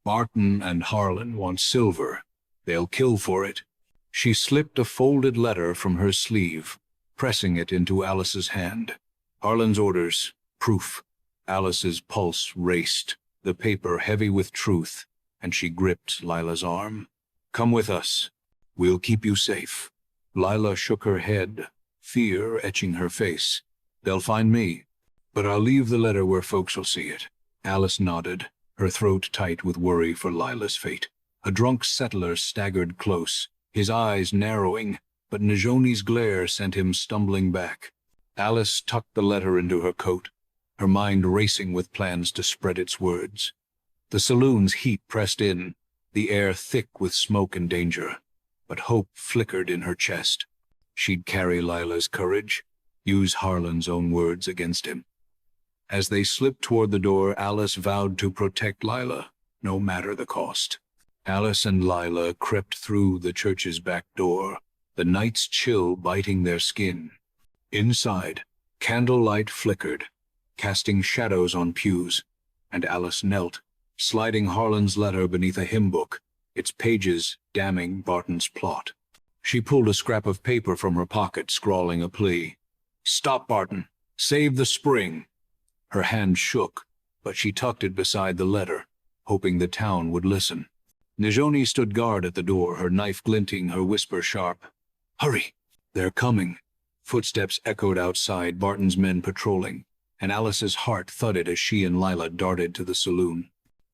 "Barton and Harlan want silver. They'll kill for it." She slipped a folded letter from her sleeve, pressing it into Alice's hand. Harlan's orders, proof. Alice's pulse raced, the paper heavy with truth, and she gripped Lila's arm. "Come with us. We'll keep you safe." Lila shook her head, fear etching her face. "They'll find me, but I'll leave the letter where folks will see it." Alice nodded, her throat tight with worry for Lila's fate. A drunk settler staggered close, his eyes narrowing, but Nizhoni's glare sent him stumbling back. Alice tucked the letter into her coat, her mind racing with plans to spread its words. The saloon's heat pressed in, the air thick with smoke and danger, but hope flickered in her chest. She'd carry Lila's courage, use Harlan's own words against him. As they slipped toward the door, Alice vowed to protect Lila, no matter the cost. Alice and Lila crept through the church's back door, the night's chill biting their skin. Inside, candlelight flickered, casting shadows on pews, and Alice knelt, sliding Harlan's letter beneath a hymn book, its pages damning Barton's plot. She pulled a scrap of paper from her pocket, scrawling a plea. "Stop, Barton. Save the spring." Her hand shook, but she tucked it beside the letter, hoping the town would listen. Nizhoni stood guard at the door, her knife glinting, her whisper sharp. "Hurry! They're coming." Footsteps echoed outside, Barton's men patrolling, and Alice's heart thudded as she and Lila darted to the saloon.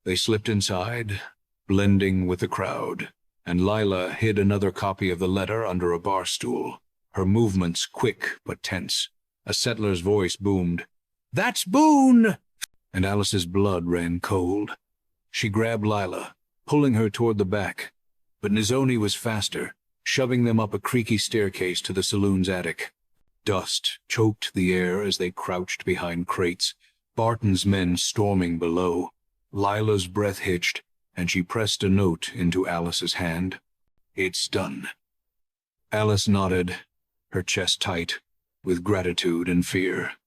They slipped inside, blending with the crowd, and Lila hid another copy of the letter under a bar stool, her movements quick but tense. A settler's voice boomed, "That's Boone!" And Alice's blood ran cold. She grabbed Lila, pulling her toward the back, but Nizhoni was faster, shoving them up a creaky staircase to the saloon's attic. Dust choked the air as they crouched behind crates, Barton's men storming below. Lila's breath hitched, and she pressed a note into Alice's hand. "It's done." Alice nodded, her chest tight, with gratitude and fear.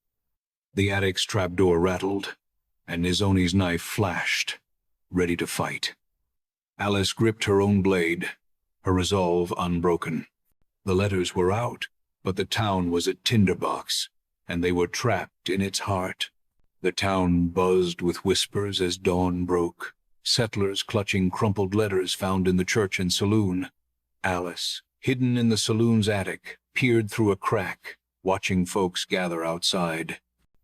The attic's trapdoor rattled, and Nizhoni's knife flashed, ready to fight. Alice gripped her own blade, her resolve unbroken. The letters were out, but the town was a tinderbox, and they were trapped in its heart. The town buzzed with whispers as dawn broke, settlers clutching crumpled letters found in the church and saloon. Alice, hidden in the saloon's attic, peered through a crack, watching folks gather outside.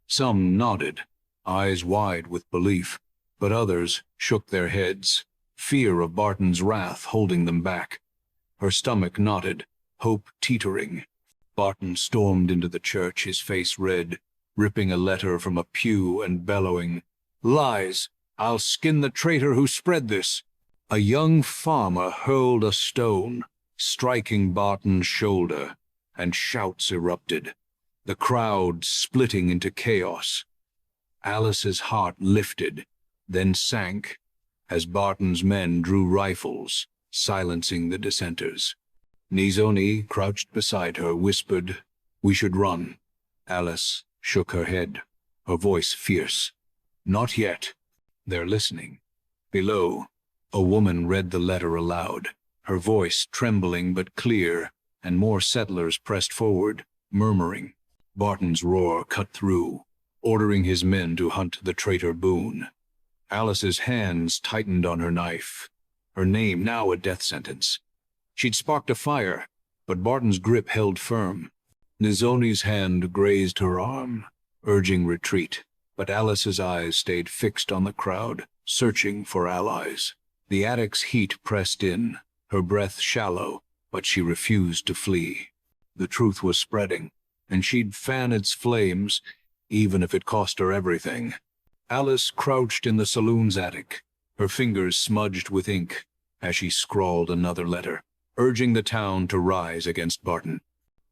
Some nodded, eyes wide with belief, but others shook their heads, fear of Barton's wrath holding them back. Her stomach knotted, hope teetering. Barton stormed into the church, his face red, ripping a letter from a pew and bellowing, "Lies! I'll skin the traitor who spread this." A young farmer hurled a stone, striking Barton's shoulder, and shouts erupted, the crowd splitting into chaos. Alice's heart lifted, then sank, as Barton's men drew rifles, silencing the dissenters. Nizhoni, crouched beside her, whispered, "We should run." Alice shook her head, her voice fierce. "Not yet." They're listening. Below, a woman read the letter aloud, her voice trembling but clear, and more settlers pressed forward, murmuring. Barton's roar cut through, ordering his men to hunt the traitor Boone. Alice's hands tightened on her knife, her name now a death sentence. She'd sparked a fire, but Barton's grip held firm. Nizhoni's hand grazed her arm, urging retreat, but Alice's eyes stayed fixed on the crowd, searching for allies. The attic's heat pressed in, her breath shallow, but she refused to flee. The truth was spreading, and she'd fan its flames, even if it cost her everything. Alice crouched in the saloon's attic, her fingers smudged with ink, as she scrawled another letter, urging the town to rise against Barton.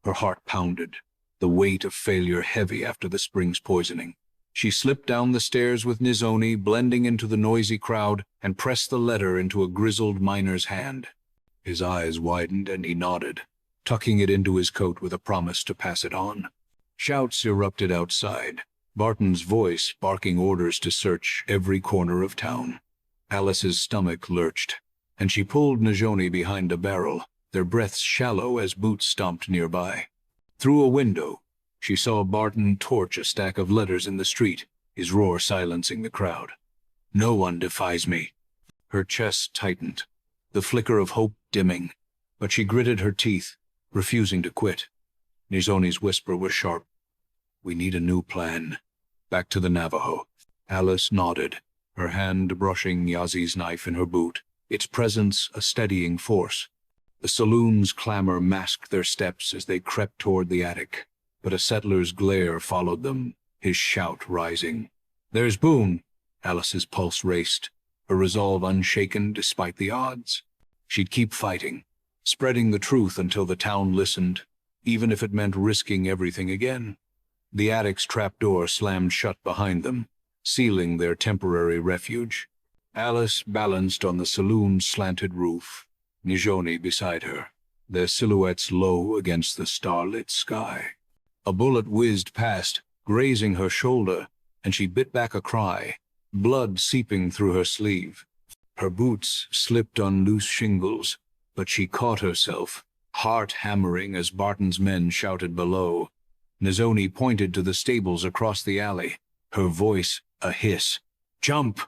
Her heart pounded, the weight of failure heavy after the spring's poisoning. She slipped down the stairs with Nizhoni, blending into the noisy crowd, and pressed the letter into a grizzled miner's hand. His eyes widened and he nodded, tucking it into his coat with a promise to pass it on. Shouts erupted outside, Barton's voice barking orders to search every corner of town. Alice's stomach lurched, and she pulled Nizhoni behind a barrel, their breaths shallow as boots stomped nearby. Through a window, she saw Barton torch a stack of letters in the street, his roar silencing the crowd. "No one defies me." Her chest tightened, the flicker of hope dimming, but she gritted her teeth, refusing to quit. Nizhoni's whisper was sharp. "We need a new plan. Back to the Navajo." Alice nodded, her hand brushing Yazi's knife in her boot, its presence a steadying force. The saloon's clamor masked their steps as they crept toward the attic, but a settler's glare followed them, his shout rising. "There's Boone!" Alice's pulse raced, her resolve unshaken despite the odds. She'd keep fighting, spreading the truth until the town listened, even if it meant risking everything again. The attic's trapdoor slammed shut behind them, sealing their temporary refuge. Alice balanced on the saloon's slanted roof, Nizhoni beside her, their silhouettes low against the starlit sky. A bullet whizzed past, grazing her shoulder, and she bit back a cry, blood seeping through her sleeve. Her boots slipped on loose shingles, but she caught herself, heart hammering as Barton's men shouted below. Nizhoni pointed to the stables across the alley, her voice a hiss. "Jump!"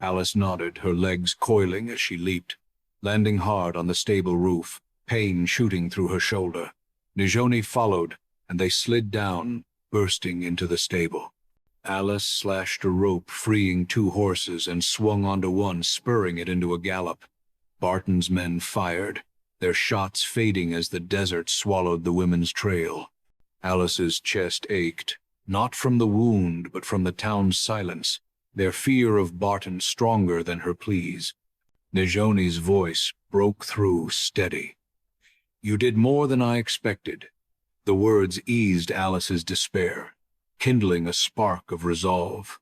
Alice nodded, her legs coiling as she leaped, landing hard on the stable roof, pain shooting through her shoulder. Nizhoni followed, and they slid down, bursting into the stable. Alice slashed a rope, freeing 2 horses, and swung onto one, spurring it into a gallop. Barton's men fired, their shots fading as the desert swallowed the women's trail. Alice's chest ached, not from the wound, but from the town's silence, their fear of Barton stronger than her pleas. Nizhoni's voice broke through, steady. "You did more than I expected." The words eased Alice's despair, kindling a spark of resolve.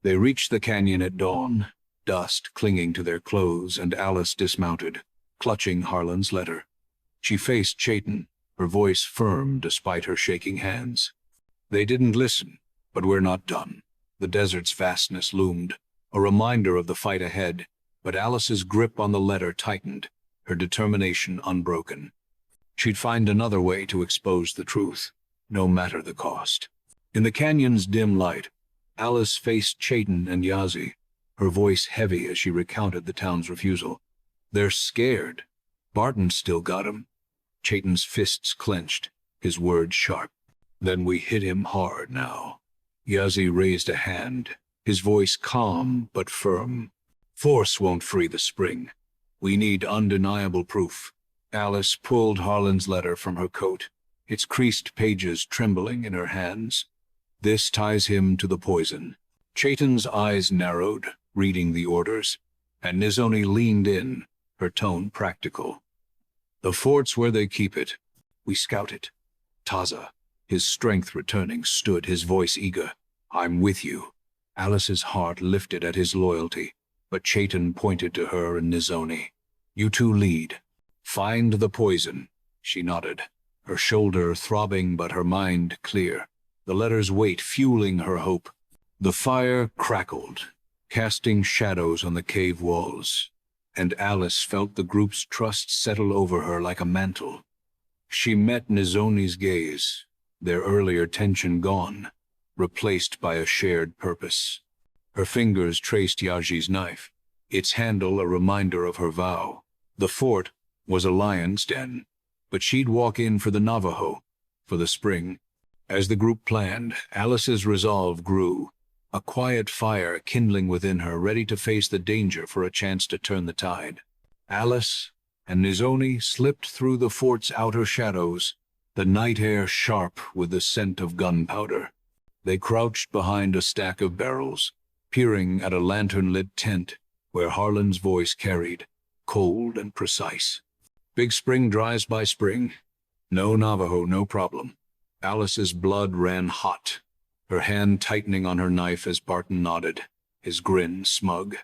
They reached the canyon at dawn, dust clinging to their clothes, and Alice dismounted, clutching Harlan's letter. She faced Chayton, her voice firm despite her shaking hands. "They didn't listen, but we're not done." The desert's vastness loomed, a reminder of the fight ahead, but Alice's grip on the letter tightened, her determination unbroken. She'd find another way to expose the truth, no matter the cost. In the canyon's dim light, Alice faced Chayton and Yazi, her voice heavy as she recounted the town's refusal. "They're scared. Barton still got 'em." Chayton's fists clenched, his words sharp. "Then we hit him hard now." Yazi raised a hand, his voice calm but firm. "Force won't free the spring. We need undeniable proof." Alice pulled Harlan's letter from her coat, its creased pages trembling in her hands. "This ties him to the poison." Chayton's eyes narrowed, reading the orders, and Nizhoni leaned in, her tone practical. "The fort's where they keep it. We scout it." Taza, his strength returning, stood, his voice eager. "I'm with you." Alice's heart lifted at his loyalty, but Chayton pointed to her and Nizhoni. "You two lead. Find the poison." She nodded, her shoulder throbbing but her mind clear, the letter's weight fueling her hope. The fire crackled, casting shadows on the cave walls, and Alice felt the group's trust settle over her like a mantle. She met Nizhoni's gaze, their earlier tension gone, replaced by a shared purpose. Her fingers traced Yaji's knife, its handle a reminder of her vow. The fort was a lion's den, but she'd walk in for the Navajo, for the spring. As the group planned, Alice's resolve grew, a quiet fire kindling within her, ready to face the danger for a chance to turn the tide. Alice and Nizhoni slipped through the fort's outer shadows, the night air sharp with the scent of gunpowder. They crouched behind a stack of barrels, peering at a lantern-lit tent where Harlan's voice carried, cold and precise. "Big Spring dries by spring. No Navajo, no problem." Alice's blood ran hot, her hand tightening on her knife as Barton nodded, his grin smug.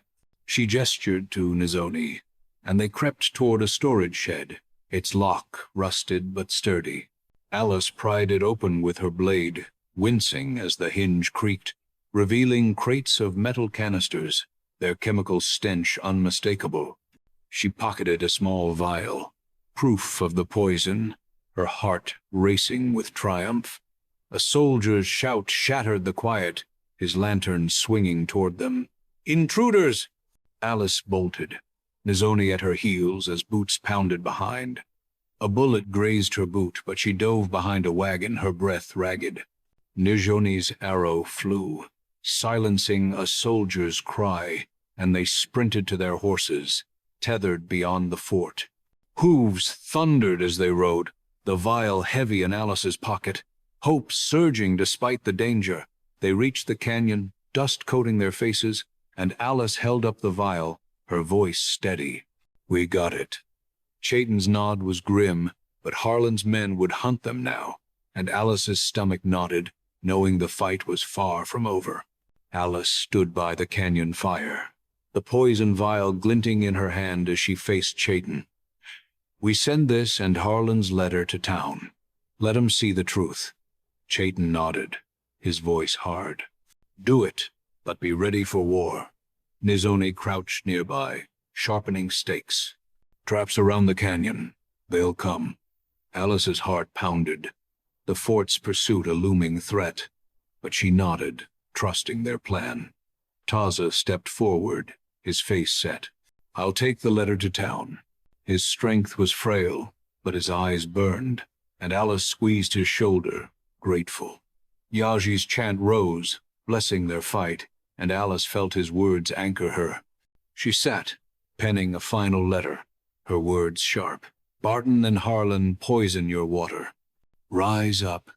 She gestured to Nizhoni, and they crept toward a storage shed, its lock rusted but sturdy. Alice pried it open with her blade, wincing as the hinge creaked, revealing crates of metal canisters, their chemical stench unmistakable. She pocketed a small vial, proof of the poison, her heart racing with triumph. A soldier's shout shattered the quiet, his lantern swinging toward them. "Intruders!" Alice bolted, Nizhoni at her heels as boots pounded behind. A bullet grazed her boot, but she dove behind a wagon, her breath ragged. Nizhoni's arrow flew, silencing a soldier's cry, and they sprinted to their horses, tethered beyond the fort. Hooves thundered as they rode, the vial heavy in Alice's pocket, hope surging despite the danger. They reached the canyon, dust coating their faces, and Alice held up the vial, her voice steady. "We got it." Chayton's nod was grim, But Harlan's men would hunt them now, and Alice's stomach knotted, knowing the fight was far from over. Alice stood by the canyon fire, the poison vial glinting in her hand as she faced Chayton. "We send this and Harlan's letter to town. Let 'em see the truth." Chayton nodded, his voice hard. "Do it, but be ready for war." Nizhoni crouched nearby, sharpening stakes. "Traps around the canyon. They'll come." Alice's heart pounded, the fort's pursuit a looming threat, but she nodded, trusting their plan. Taza stepped forward, his face set. "I'll take the letter to town." His strength was frail, but his eyes burned, and Alice squeezed his shoulder, grateful. Yaji's chant rose, blessing their fight, and Alice felt his words anchor her. She sat, penning a final letter, her words sharp. "Barton and Harlan poison your water. Rise up."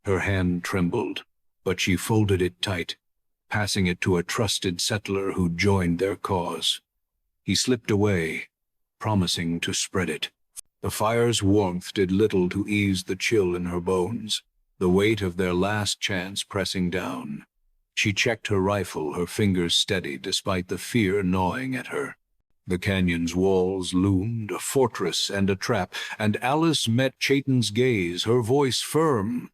Her hand trembled, but she folded it tight, passing it to a trusted settler who joined their cause. He slipped away, promising to spread it. The fire's warmth did little to ease the chill in her bones, the weight of their last chance pressing down. She checked her rifle, her fingers steady despite the fear gnawing at her. The canyon's walls loomed, a fortress and a trap, and Alice met Chayton's gaze, her voice firm.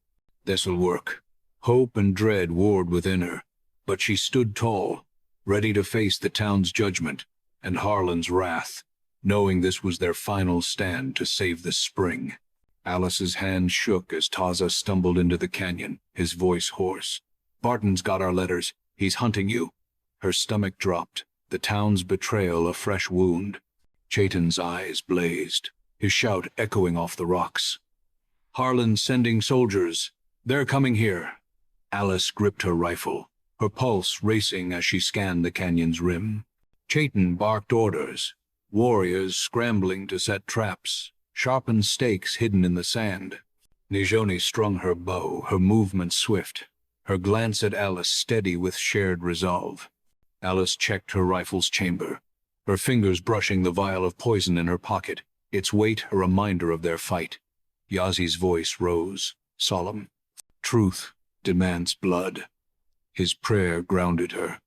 "This'll work." Hope and dread warred within her, but she stood tall, ready to face the town's judgment and Harlan's wrath, knowing this was their final stand to save the spring. Alice's hand shook as Taza stumbled into the canyon, his voice hoarse. "Barton's got our letters. He's hunting you." Her stomach dropped, the town's betrayal a fresh wound. Chayton's eyes blazed, his shout echoing off the rocks. "Harlan's sending soldiers. They're coming here." Alice gripped her rifle, her pulse racing as she scanned the canyon's rim. Chayton barked orders, warriors scrambling to set traps, sharpened stakes hidden in the sand. Nizhoni strung her bow, her movement swift, her glance at Alice steady with shared resolve. Alice checked her rifle's chamber, her fingers brushing the vial of poison in her pocket, its weight a reminder of their fight. Yazi's voice rose, solemn. "Truth demands blood." His prayer grounded her,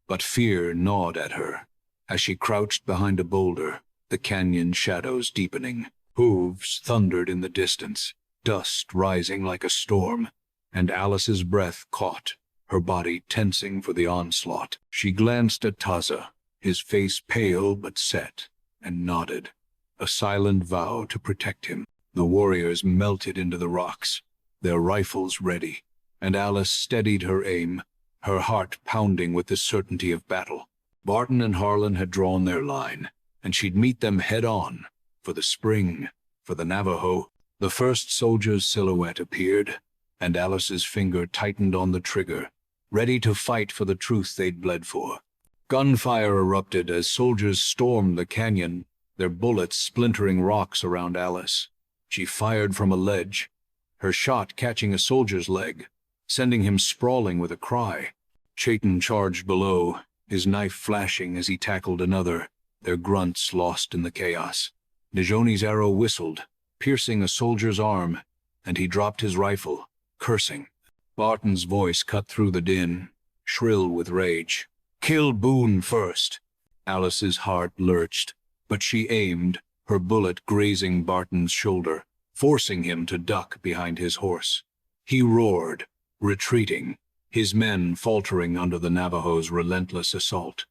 but fear gnawed at her. As she crouched behind a boulder, the canyon shadows deepening. Hooves thundered in the distance, dust rising like a storm, and Alice's breath caught, her body tensing for the onslaught. She glanced at Taza, his face pale but set, and nodded, a silent vow to protect him. The warriors melted into the rocks, their rifles ready, and Alice steadied her aim, her heart pounding with the certainty of battle. Barton and Harlan had drawn their line, and she'd meet them head-on, for the spring, for the Navajo. The first soldier's silhouette appeared, and Alice's finger tightened on the trigger, ready to fight for the truth they'd bled for. Gunfire erupted as soldiers stormed the canyon, their bullets splintering rocks around Alice. She fired from a ledge, her shot catching a soldier's leg, sending him sprawling with a cry. Chayton charged below, his knife flashing as he tackled another, their grunts lost in the chaos. Nizhoni's arrow whistled, piercing a soldier's arm, and he dropped his rifle, cursing. Barton's voice cut through the din, shrill with rage. "Kill Boone first." Alice's heart lurched, but she aimed, her bullet grazing Barton's shoulder, forcing him to duck behind his horse. He roared, retreating, his men faltering under the Navajo's relentless assault.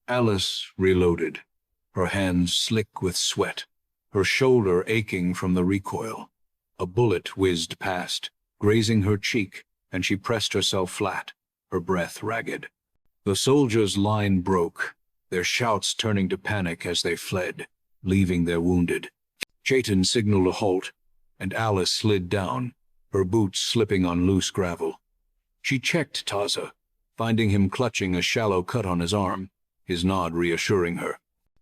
Alice reloaded, her hands slick with sweat, her shoulder aching from the recoil. A bullet whizzed past, grazing her cheek, and she pressed herself flat, her breath ragged. The soldiers' line broke, their shouts turning to panic as they fled, leaving their wounded. Chayton signaled a halt, and Alice slid down, her boots slipping on loose gravel. She checked Taza, finding him clutching a shallow cut on his arm, his nod reassuring her.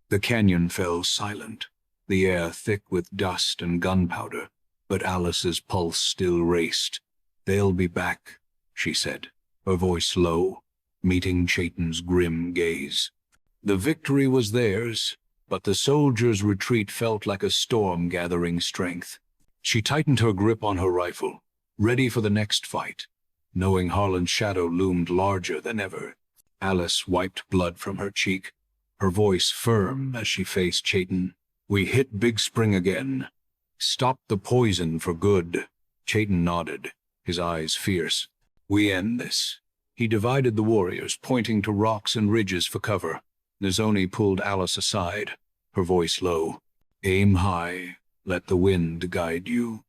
The canyon fell silent, the air thick with dust and gunpowder, but Alice's pulse still raced. "They'll be back," she said, her voice low, meeting Chayton's grim gaze. The victory was theirs, but the soldiers' retreat felt like a storm gathering strength. She tightened her grip on her rifle, ready for the next fight, knowing Harlan's shadow loomed larger than ever. Alice wiped blood from her cheek, her voice firm as she faced Chayton. "We hit Big Spring again. Stop the poison for good." Chayton nodded, his eyes fierce. "We end this." He divided the warriors, pointing to rocks and ridges for cover. Nizhoni pulled Alice aside, her voice low. "Aim high, let the wind guide you."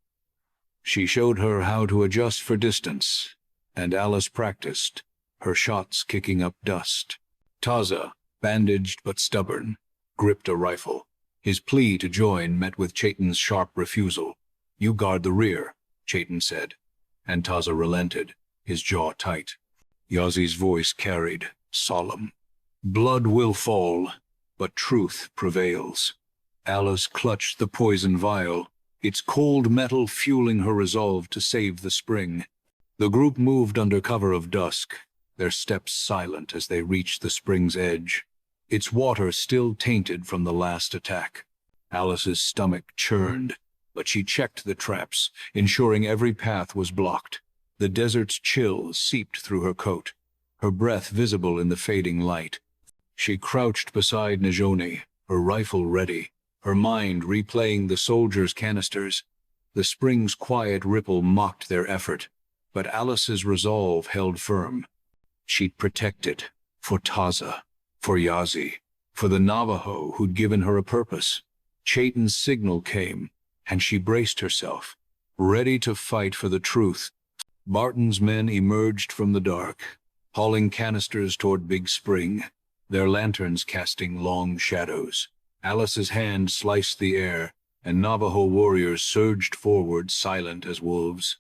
She showed her how to adjust for distance, and Alice practiced, her shots kicking up dust. Taza, bandaged but stubborn, gripped a rifle. His plea to join met with Chayton's sharp refusal. "You guard the rear," Chayton said, and Taza relented, his jaw tight. Yazi's voice carried, solemn. "Blood will fall, but truth prevails." Alice clutched the poison vial, its cold metal fueling her resolve to save the spring. The group moved under cover of dusk, their steps silent as they reached the spring's edge, its water still tainted from the last attack. Alice's stomach churned, but she checked the traps, ensuring every path was blocked. The desert's chill seeped through her coat, her breath visible in the fading light. She crouched beside Nizhoni, her rifle ready, her mind replaying the soldiers' canisters. The spring's quiet ripple mocked their effort, but Alice's resolve held firm. She'd protect it, for Taza, for Yazi, for the Navajo who'd given her a purpose. Chayton's signal came, and she braced herself, ready to fight for the truth. Barton's men emerged from the dark, hauling canisters toward Big Spring, their lanterns casting long shadows. Alice's hand sliced the air, and Navajo warriors surged forward, silent as wolves.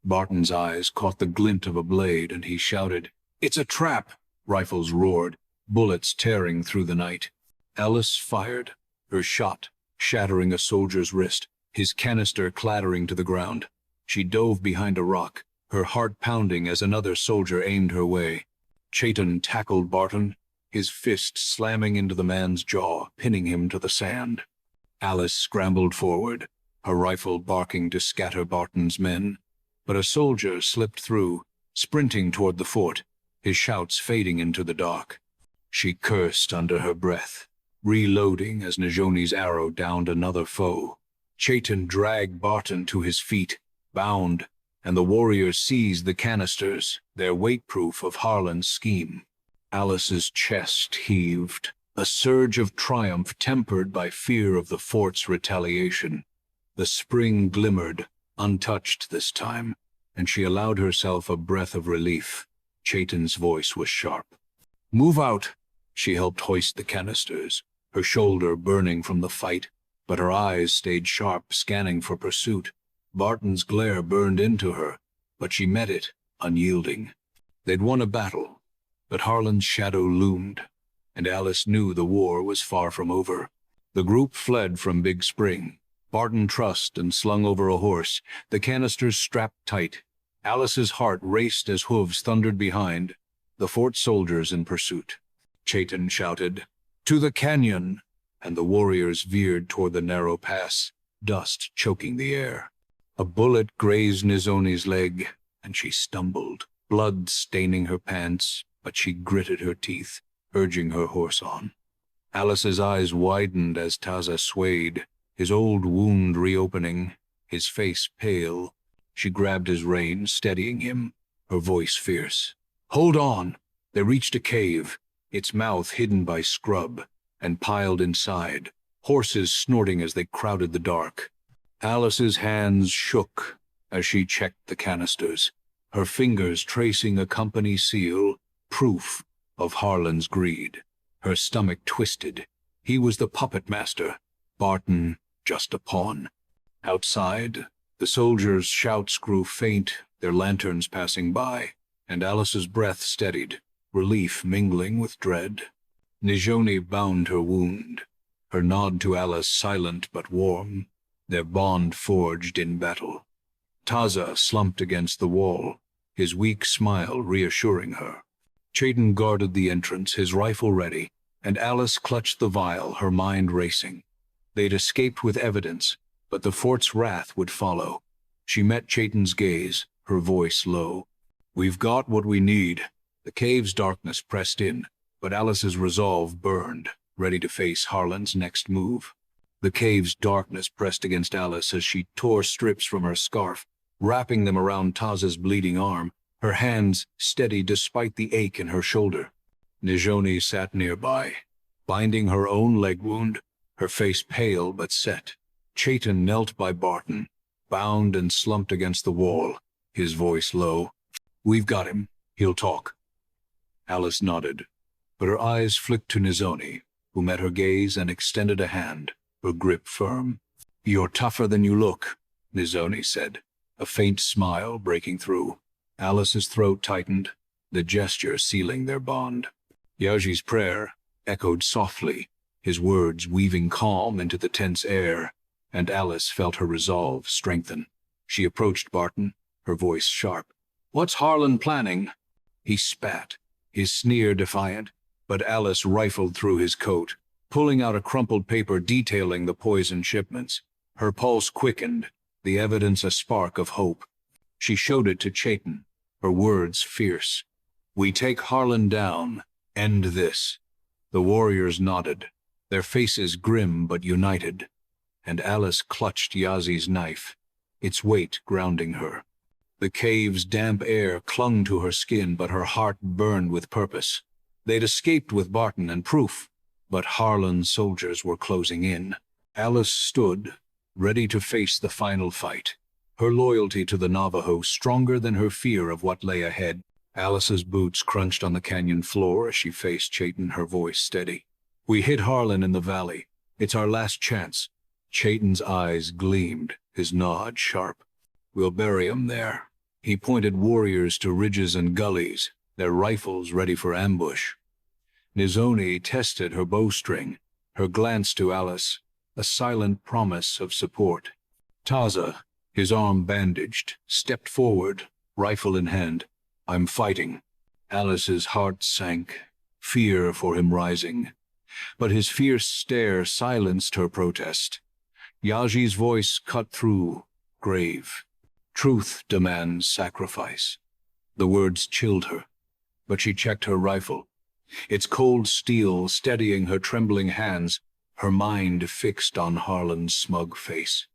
Barton's eyes caught the glint of a blade, and he shouted, "It's a trap!" Rifles roared, bullets tearing through the night. Alice fired, her shot shattering a soldier's wrist, his canister clattering to the ground. She dove behind a rock, her heart pounding as another soldier aimed her way. Chayton tackled Barton, his fist slamming into the man's jaw, pinning him to the sand. Alice scrambled forward, her rifle barking to scatter Barton's men, but a soldier slipped through, sprinting toward the fort, his shouts fading into the dark. She cursed under her breath, reloading as Nizhoni's arrow downed another foe. Chayton dragged Barton to his feet, bound, and the warriors seized the canisters, their weight proof of Harlan's scheme. Alice's chest heaved, a surge of triumph tempered by fear of the fort's retaliation. The spring glimmered, untouched this time, and she allowed herself a breath of relief. Chayton's voice was sharp. "Move out!" She helped hoist the canisters, her shoulder burning from the fight, but her eyes stayed sharp, scanning for pursuit. Barton's glare burned into her, but she met it, unyielding. They'd won a battle, but Harlan's shadow loomed, and Alice knew the war was far from over. The group fled from Big Spring, Barton trussed and slung over a horse, the canisters strapped tight. Alice's heart raced as hooves thundered behind, the fort soldiers in pursuit. Chayton shouted, "To the canyon!" and the warriors veered toward the narrow pass, dust choking the air. A bullet grazed Nizhoni's leg, and she stumbled, blood staining her pants, but she gritted her teeth, urging her horse on. Alice's eyes widened as Taza swayed, his old wound reopening, his face pale. She grabbed his rein, steadying him, her voice fierce. "Hold on!" They reached a cave, its mouth hidden by scrub, and piled inside, horses snorting as they crowded the dark. Alice's hands shook as she checked the canisters, her fingers tracing a company seal, proof of Harlan's greed. Her stomach twisted. He was the puppet master, Barton just a pawn. Outside, the soldiers' shouts grew faint, their lanterns passing by, and Alice's breath steadied, relief mingling with dread. Nizhoni bound her wound, her nod to Alice silent but warm, their bond forged in battle. Taza slumped against the wall, his weak smile reassuring her. Chayton guarded the entrance, his rifle ready, and Alice clutched the vial, her mind racing. They'd escaped with evidence, but the fort's wrath would follow. She met Chayton's gaze, her voice low. "We've got what we need." The cave's darkness pressed in, but Alice's resolve burned, ready to face Harlan's next move. The cave's darkness pressed against Alice as she tore strips from her scarf, wrapping them around Taza's bleeding arm, her hands steady despite the ache in her shoulder. Nizhoni sat nearby, binding her own leg wound, her face pale but set. Chayton knelt by Barton, bound and slumped against the wall, his voice low. "We've got him. He'll talk." Alice nodded, but her eyes flicked to Nizhoni, who met her gaze and extended a hand, her grip firm. "You're tougher than you look," Nizhoni said, a faint smile breaking through. Alice's throat tightened, the gesture sealing their bond. Yaji's prayer echoed softly, his words weaving calm into the tense air, and Alice felt her resolve strengthen. She approached Barton, her voice sharp. "What's Harlan planning?" He spat, his sneer defiant, but Alice rifled through his coat, pulling out a crumpled paper detailing the poison shipments. Her pulse quickened, the evidence a spark of hope. She showed it to Chayton, her words fierce. "We take Harlan down. End this." The warriors nodded, their faces grim but united, and Alice clutched Yazi's knife, its weight grounding her. The cave's damp air clung to her skin, but her heart burned with purpose. They'd escaped with Barton and proof, but Harlan's soldiers were closing in. Alice stood, ready to face the final fight, her loyalty to the Navajo stronger than her fear of what lay ahead. Alice's boots crunched on the canyon floor as she faced Chayton, her voice steady. "We hit Harlan in the valley. It's our last chance." Chayton's eyes gleamed, his nod sharp. "We'll bury 'em there." He pointed warriors to ridges and gullies, their rifles ready for ambush. Nizhoni tested her bowstring, her glance to Alice, a silent promise of support. Taza, his arm bandaged, stepped forward, rifle in hand. "I'm fighting." Alice's heart sank, fear for him rising, but his fierce stare silenced her protest. Yaji's voice cut through, grave. "Truth demands sacrifice." The words chilled her, but she checked her rifle, its cold steel steadying her trembling hands, her mind fixed on Harlan's smug face.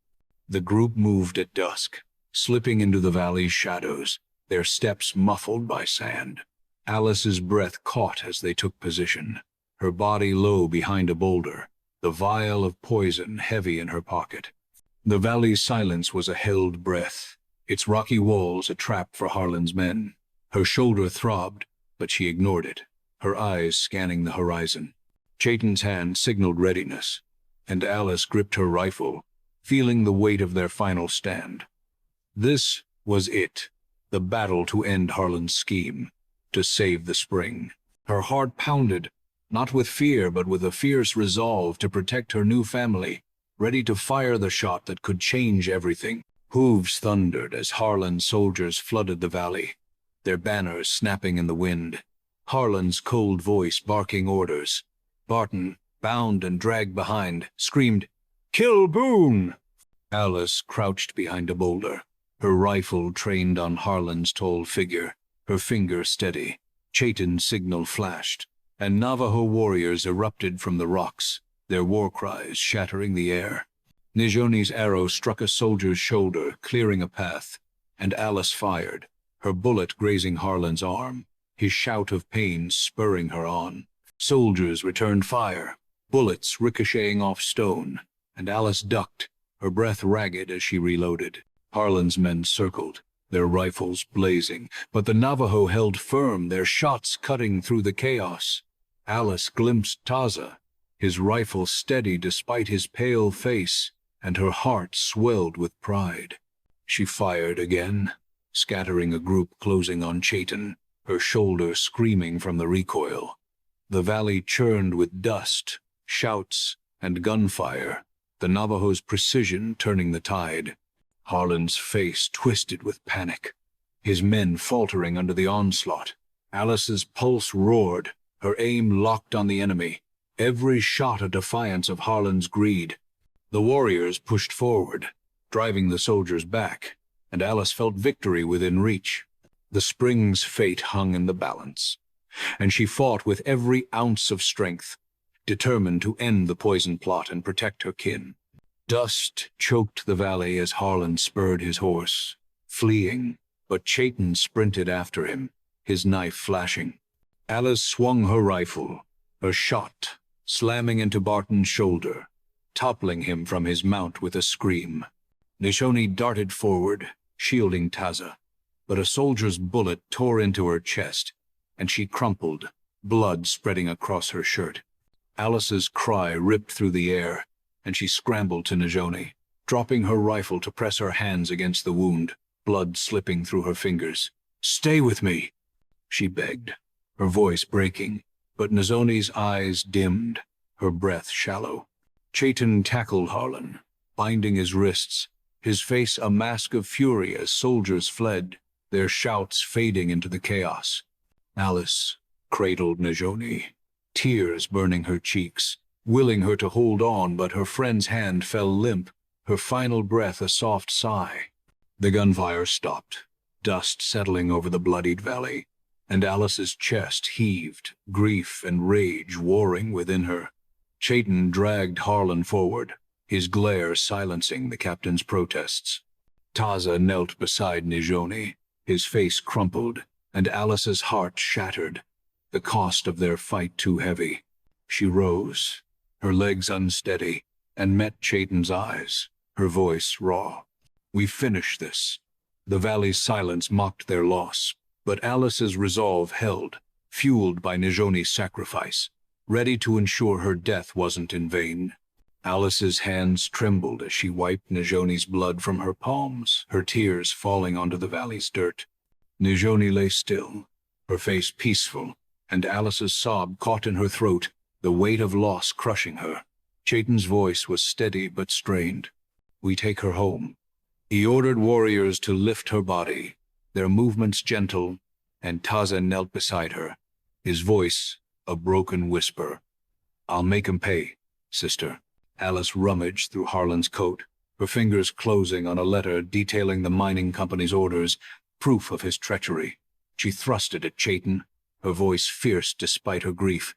The group moved at dusk, slipping into the valley's shadows, their steps muffled by sand. Alice's breath caught as they took position, her body low behind a boulder, the vial of poison heavy in her pocket. The valley's silence was a held breath, its rocky walls a trap for Harlan's men. Her shoulder throbbed, but she ignored it, her eyes scanning the horizon. Chayton's hand signaled readiness, and Alice gripped her rifle, feeling the weight of their final stand. This was it, the battle to end Harlan's scheme, to save the spring. Her heart pounded, not with fear but with a fierce resolve to protect her new family, ready to fire the shot that could change everything. Hooves thundered as Harlan's soldiers flooded the valley, their banners snapping in the wind. Harlan's cold voice barking orders. Barton, bound and dragged behind, screamed, "Kill Boone!" Alice crouched behind a boulder, her rifle trained on Harlan's tall figure, her finger steady. Chayton's signal flashed, and Navajo warriors erupted from the rocks, their war cries shattering the air. Nizhoni's arrow struck a soldier's shoulder, clearing a path, and Alice fired, her bullet grazing Harlan's arm, his shout of pain spurring her on. Soldiers returned fire, bullets ricocheting off stone, and Alice ducked, her breath ragged as she reloaded. Harlan's men circled, their rifles blazing, but the Navajo held firm, their shots cutting through the chaos. Alice glimpsed Taza, his rifle steady despite his pale face, and her heart swelled with pride. She fired again, scattering a group closing on Chayton, her shoulder screaming from the recoil. The valley churned with dust, shouts, and gunfire, the Navajo's precision turning the tide. Harlan's face twisted with panic, his men faltering under the onslaught. Alice's pulse roared, her aim locked on the enemy, every shot a defiance of Harlan's greed. The warriors pushed forward, driving the soldiers back, and Alice felt victory within reach. The spring's fate hung in the balance, and she fought with every ounce of strength, determined to end the poison plot and protect her kin. Dust choked the valley as Harlan spurred his horse, fleeing, but Chayton sprinted after him, his knife flashing. Alice swung her rifle, her shot slamming into Barton's shoulder, toppling him from his mount with a scream. Nizhoni darted forward, shielding Taza, but a soldier's bullet tore into her chest, and she crumpled, blood spreading across her shirt. Alice's cry ripped through the air, and she scrambled to Nizhoni, dropping her rifle to press her hands against the wound, blood slipping through her fingers. "Stay with me," she begged, her voice breaking, but Nizhoni's eyes dimmed, her breath shallow. Chayton tackled Harlan, binding his wrists, his face a mask of fury as soldiers fled, their shouts fading into the chaos. Alice cradled Nizhoni, tears burning her cheeks, willing her to hold on, but her friend's hand fell limp, her final breath a soft sigh. The gunfire stopped, dust settling over the bloodied valley, and Alice's chest heaved, grief and rage warring within her. Chayton dragged Harlan forward, his glare silencing the captain's protests. Taza knelt beside Nizhoni, his face crumpled, and Alice's heart shattered, the cost of their fight too heavy. She rose, her legs unsteady, and met Chayton's eyes, her voice raw. "We finish this." The valley's silence mocked their loss, but Alice's resolve held, fueled by Nizhoni's sacrifice, ready to ensure her death wasn't in vain. Alice's hands trembled as she wiped Nizhoni's blood from her palms, her tears falling onto the valley's dirt. Nizhoni lay still, her face peaceful, and Alice's sob caught in her throat, the weight of loss crushing her. Chayton's voice was steady but strained. "We take her home." He ordered warriors to lift her body, their movements gentle, and Taza knelt beside her, his voice a broken whisper. "I'll make 'em pay, sister." Alice rummaged through Harlan's coat, her fingers closing on a letter detailing the mining company's orders, proof of his treachery. She thrust it at Chayton, her voice fierce despite her grief.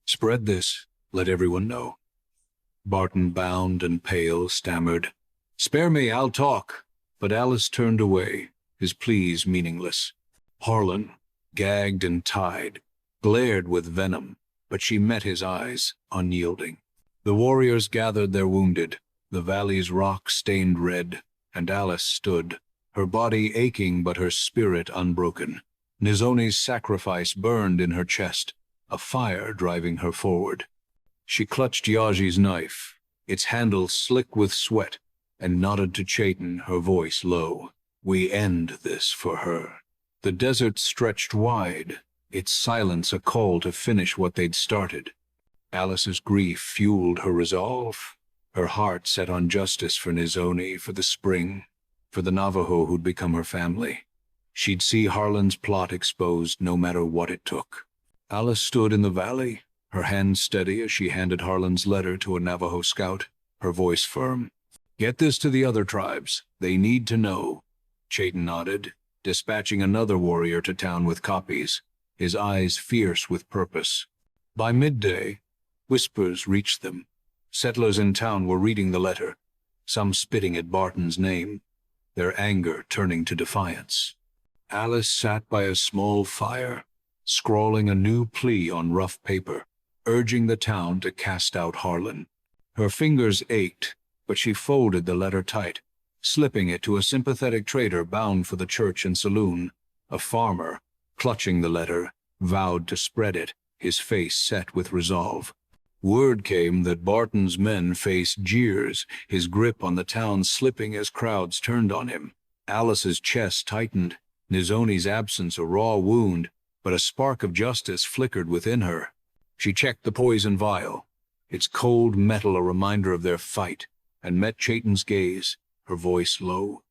"Spread this, let everyone know." Barton, bound and pale, stammered, "Spare me, I'll talk." But Alice turned away, his pleas meaningless. Harlan, gagged and tied, glared with venom, but she met his eyes, unyielding. The warriors gathered their wounded, the valley's rock stained red, and Alice stood, her body aching but her spirit unbroken. Nizhoni's sacrifice burned in her chest, a fire driving her forward. She clutched Yaji's knife, its handle slick with sweat, and nodded to Chayton, her voice low. "We end this for her." The desert stretched wide, its silence a call to finish what they'd started. Alice's grief fueled her resolve, her heart set on justice for Nizhoni, for the spring, for the Navajo who'd become her family. She'd see Harlan's plot exposed no matter what it took. Alice stood in the valley, her hand steady as she handed Harlan's letter to a Navajo scout, her voice firm. "Get this to the other tribes. They need to know." Chayton nodded, dispatching another warrior to town with copies, his eyes fierce with purpose. By midday, whispers reached them. Settlers in town were reading the letter, some spitting at Barton's name, their anger turning to defiance. Alice sat by a small fire, scrawling a new plea on rough paper, urging the town to cast out Harlan. Her fingers ached, but she folded the letter tight, slipping it to a sympathetic trader bound for the church and saloon. A farmer, clutching the letter, vowed to spread it, his face set with resolve. Word came that Barton's men faced jeers, his grip on the town slipping as crowds turned on him. Alice's chest tightened, Nizhoni's absence a raw wound, but a spark of justice flickered within her. She checked the poison vial, its cold metal a reminder of their fight, and met Chayton's gaze, her voice low.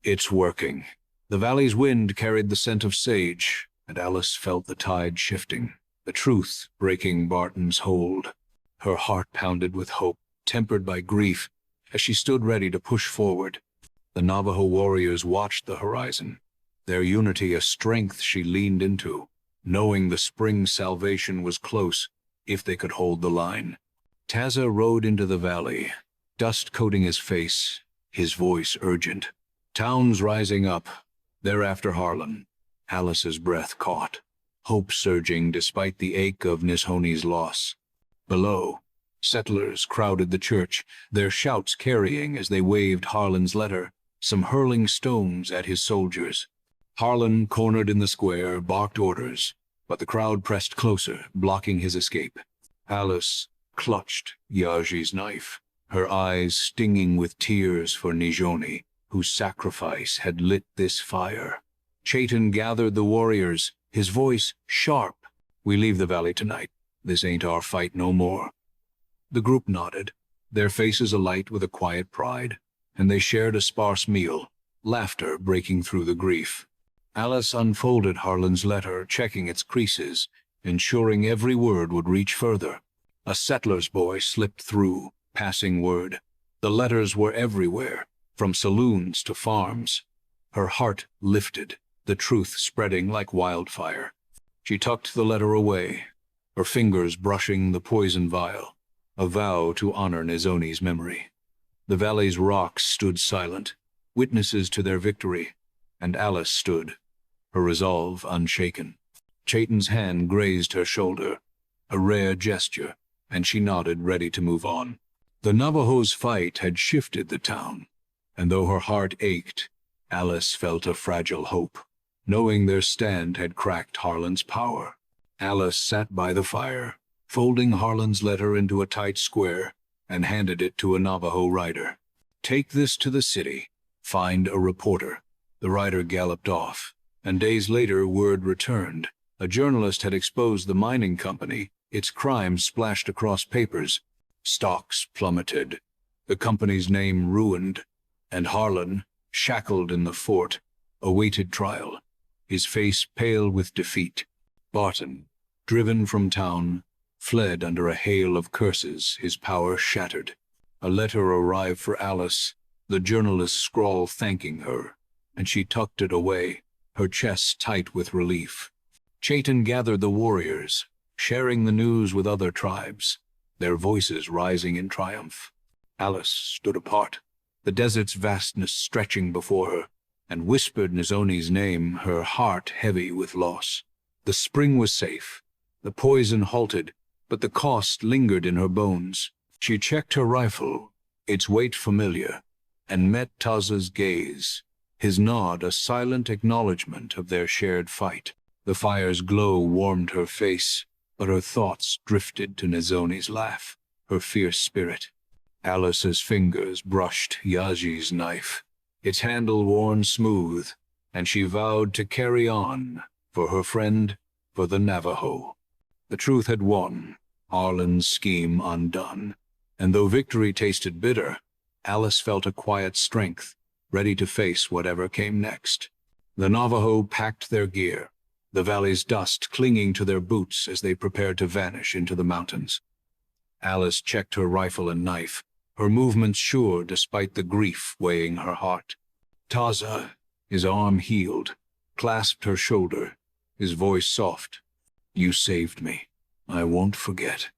"It's working." The valley's wind carried the scent of sage, and Alice felt the tide shifting, the truth breaking Barton's hold. Her heart pounded with hope, tempered by grief, as she stood ready to push forward. The Navajo warriors watched the horizon, their unity a strength she leaned into, knowing the spring's salvation was close if they could hold the line. Taza rode into the valley, dust coating his face, his voice urgent. Towns rising up, thereafter Harlan. Alice's breath caught, hope surging despite the ache of Nizhoni's loss. Below, settlers crowded the church, their shouts carrying as they waved Harlan's letter, some hurling stones at his soldiers. Harlan, cornered in the square, barked orders, but the crowd pressed closer, blocking his escape. Alice clutched Yaji's knife, her eyes stinging with tears for Nizhoni, whose sacrifice had lit this fire. Chayton gathered the warriors, his voice sharp. "We leave the valley tonight. This ain't our fight no more." The group nodded, their faces alight with a quiet pride, and they shared a sparse meal, laughter breaking through the grief. Alice unfolded Harlan's letter, checking its creases, ensuring every word would reach further. A settler's boy slipped through, passing word. The letters were everywhere, from saloons to farms. Her heart lifted, the truth spreading like wildfire. She tucked the letter away, her fingers brushing the poison vial, a vow to honor Nizhoni's memory. The valley's rocks stood silent, witnesses to their victory, and Alice stood, her resolve unshaken. Chayton's hand grazed her shoulder, a rare gesture, and she nodded, ready to move on. The Navajo's fight had shifted the town, and though her heart ached, Alice felt a fragile hope, knowing their stand had cracked Harlan's power. Alice sat by the fire, folding Harlan's letter into a tight square, and handed it to a Navajo rider. "Take this to the city. Find a reporter." The rider galloped off, and days later word returned. A journalist had exposed the mining company, its crimes splashed across papers. Stocks plummeted, the company's name ruined, and Harlan, shackled in the fort, awaited trial, his face pale with defeat. Barton, driven from town, fled under a hail of curses, his power shattered. A letter arrived for Alice, the journalist's scrawl thanking her, and she tucked it away, her chest tight with relief. Chayton gathered the warriors, sharing the news with other tribes, their voices rising in triumph. Alice stood apart, the desert's vastness stretching before her, and whispered Nizhoni's name, her heart heavy with loss. The spring was safe, the poison halted, but the cost lingered in her bones. She checked her rifle, its weight familiar, and met Taza's gaze, his nod a silent acknowledgement of their shared fight. The fire's glow warmed her face, but her thoughts drifted to Nizhoni's laugh, her fierce spirit. Alice's fingers brushed Yaji's knife, its handle worn smooth, and she vowed to carry on, for her friend, for the Navajo. The truth had won, Harlan's scheme undone, and though victory tasted bitter, Alice felt a quiet strength, ready to face whatever came next. The Navajo packed their gear, the valley's dust clinging to their boots as they prepared to vanish into the mountains. Alice checked her rifle and knife, her movements sure despite the grief weighing her heart. Taza, his arm healed, clasped her shoulder, his voice soft. "You saved me. I won't forget."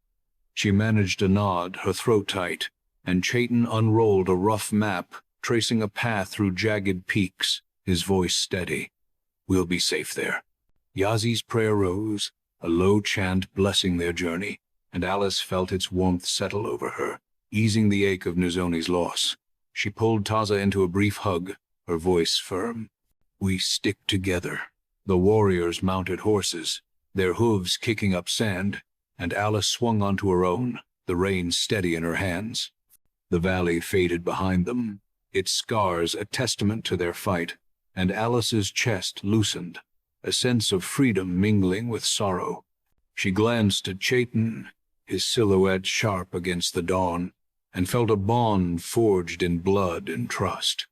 She managed a nod, her throat tight, and Chayton unrolled a rough map, tracing a path through jagged peaks, his voice steady. "We'll be safe there." Yazi's prayer rose, a low chant blessing their journey, and Alice felt its warmth settle over her, easing the ache of Nizhoni's loss. She pulled Taza into a brief hug, her voice firm. "We stick together." The warriors mounted horses, their hooves kicking up sand, and Alice swung onto her own, the reins steady in her hands. The valley faded behind them, its scars a testament to their fight, and Alice's chest loosened, a sense of freedom mingling with sorrow. She glanced at Chayton, his silhouette sharp against the dawn, and felt a bond forged in blood and trust.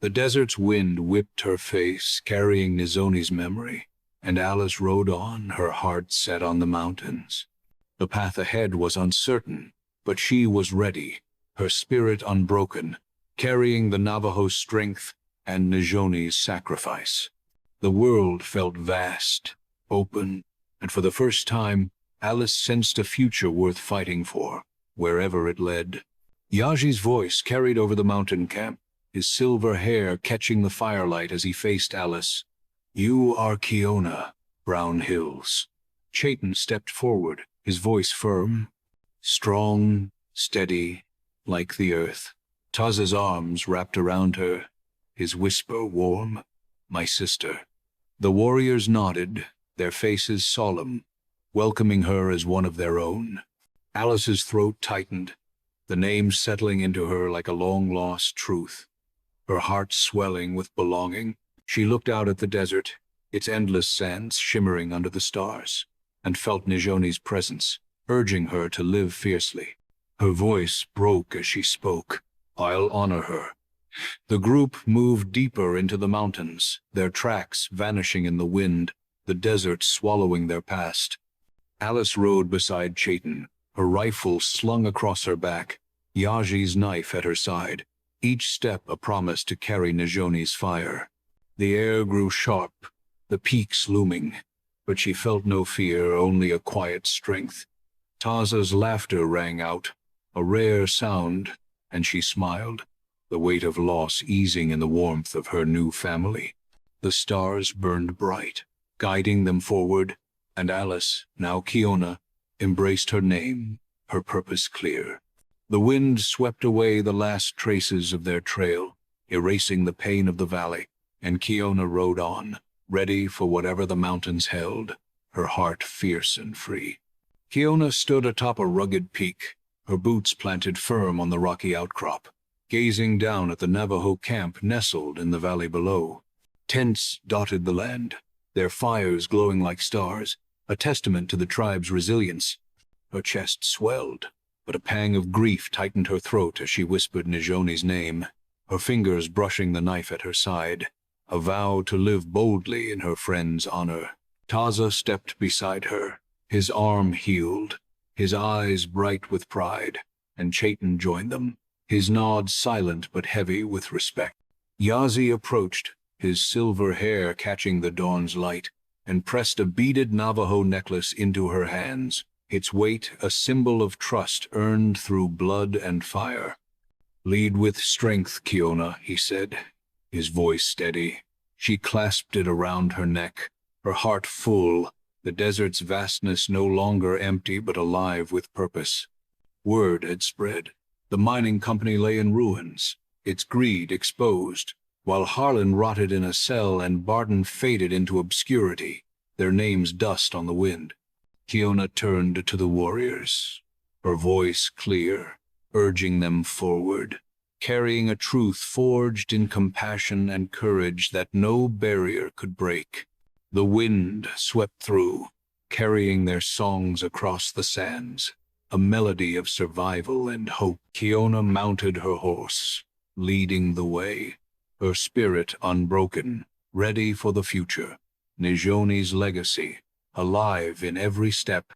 The desert's wind whipped her face, carrying Nizhoni's memory, and Alice rode on, her heart set on the mountains. The path ahead was uncertain, but she was ready, her spirit unbroken, carrying the Navajo's strength and Nizhoni's sacrifice. The world felt vast, open, and for the first time, Alice sensed a future worth fighting for, wherever it led. Yaji's voice carried over the mountain camp, his silver hair catching the firelight as he faced Alice. "You are Kiona, Brown Hills." Chayton stepped forward, his voice firm, strong, steady, like the earth. Taza's arms wrapped around her, his whisper warm, "My sister." The warriors nodded, their faces solemn, welcoming her as one of their own. Alice's throat tightened, the name settling into her like a long-lost truth. Her heart swelling with belonging, she looked out at the desert, its endless sands shimmering under the stars, and felt Nizhoni's presence, urging her to live fiercely. Her voice broke as she spoke. "I'll honor her." The group moved deeper into the mountains, their tracks vanishing in the wind, the desert swallowing their past. Alice rode beside Chayton, her rifle slung across her back, Yaji's knife at her side, each step a promise to carry Nizhoni's fire. The air grew sharp, the peaks looming, but she felt no fear, only a quiet strength. Taza's laughter rang out, a rare sound, and she smiled, the weight of loss easing in the warmth of her new family. The stars burned bright, guiding them forward, and Alice, now Kiona, embraced her name, her purpose clear. The wind swept away the last traces of their trail, erasing the pain of the valley, and Kiona rode on, ready for whatever the mountains held, her heart fierce and free. Kiona stood atop a rugged peak, her boots planted firm on the rocky outcrop, gazing down at the Navajo camp nestled in the valley below. Tents dotted the land, their fires glowing like stars, a testament to the tribe's resilience. Her chest swelled, but a pang of grief tightened her throat as she whispered Nizhoni's name, her fingers brushing the knife at her side, a vow to live boldly in her friend's honor. Taza stepped beside her, his arm healed, his eyes bright with pride, and Chayton joined them, his nod silent but heavy with respect. Yaji approached, his silver hair catching the dawn's light, and pressed a beaded Navajo necklace into her hands, its weight a symbol of trust earned through blood and fire. "Lead with strength, Kiona," he said, his voice steady. She clasped it around her neck, her heart full, the desert's vastness no longer empty but alive with purpose. Word had spread. The mining company lay in ruins, its greed exposed, while Harlan rotted in a cell and Barton faded into obscurity, their names dust on the wind. Kiona turned to the warriors, her voice clear, urging them forward, carrying a truth forged in compassion and courage that no barrier could break. The wind swept through, carrying their songs across the sands, a melody of survival and hope. Kiona mounted her horse, leading the way, her spirit unbroken, ready for the future, Nizhoni's legacy, alive in every step.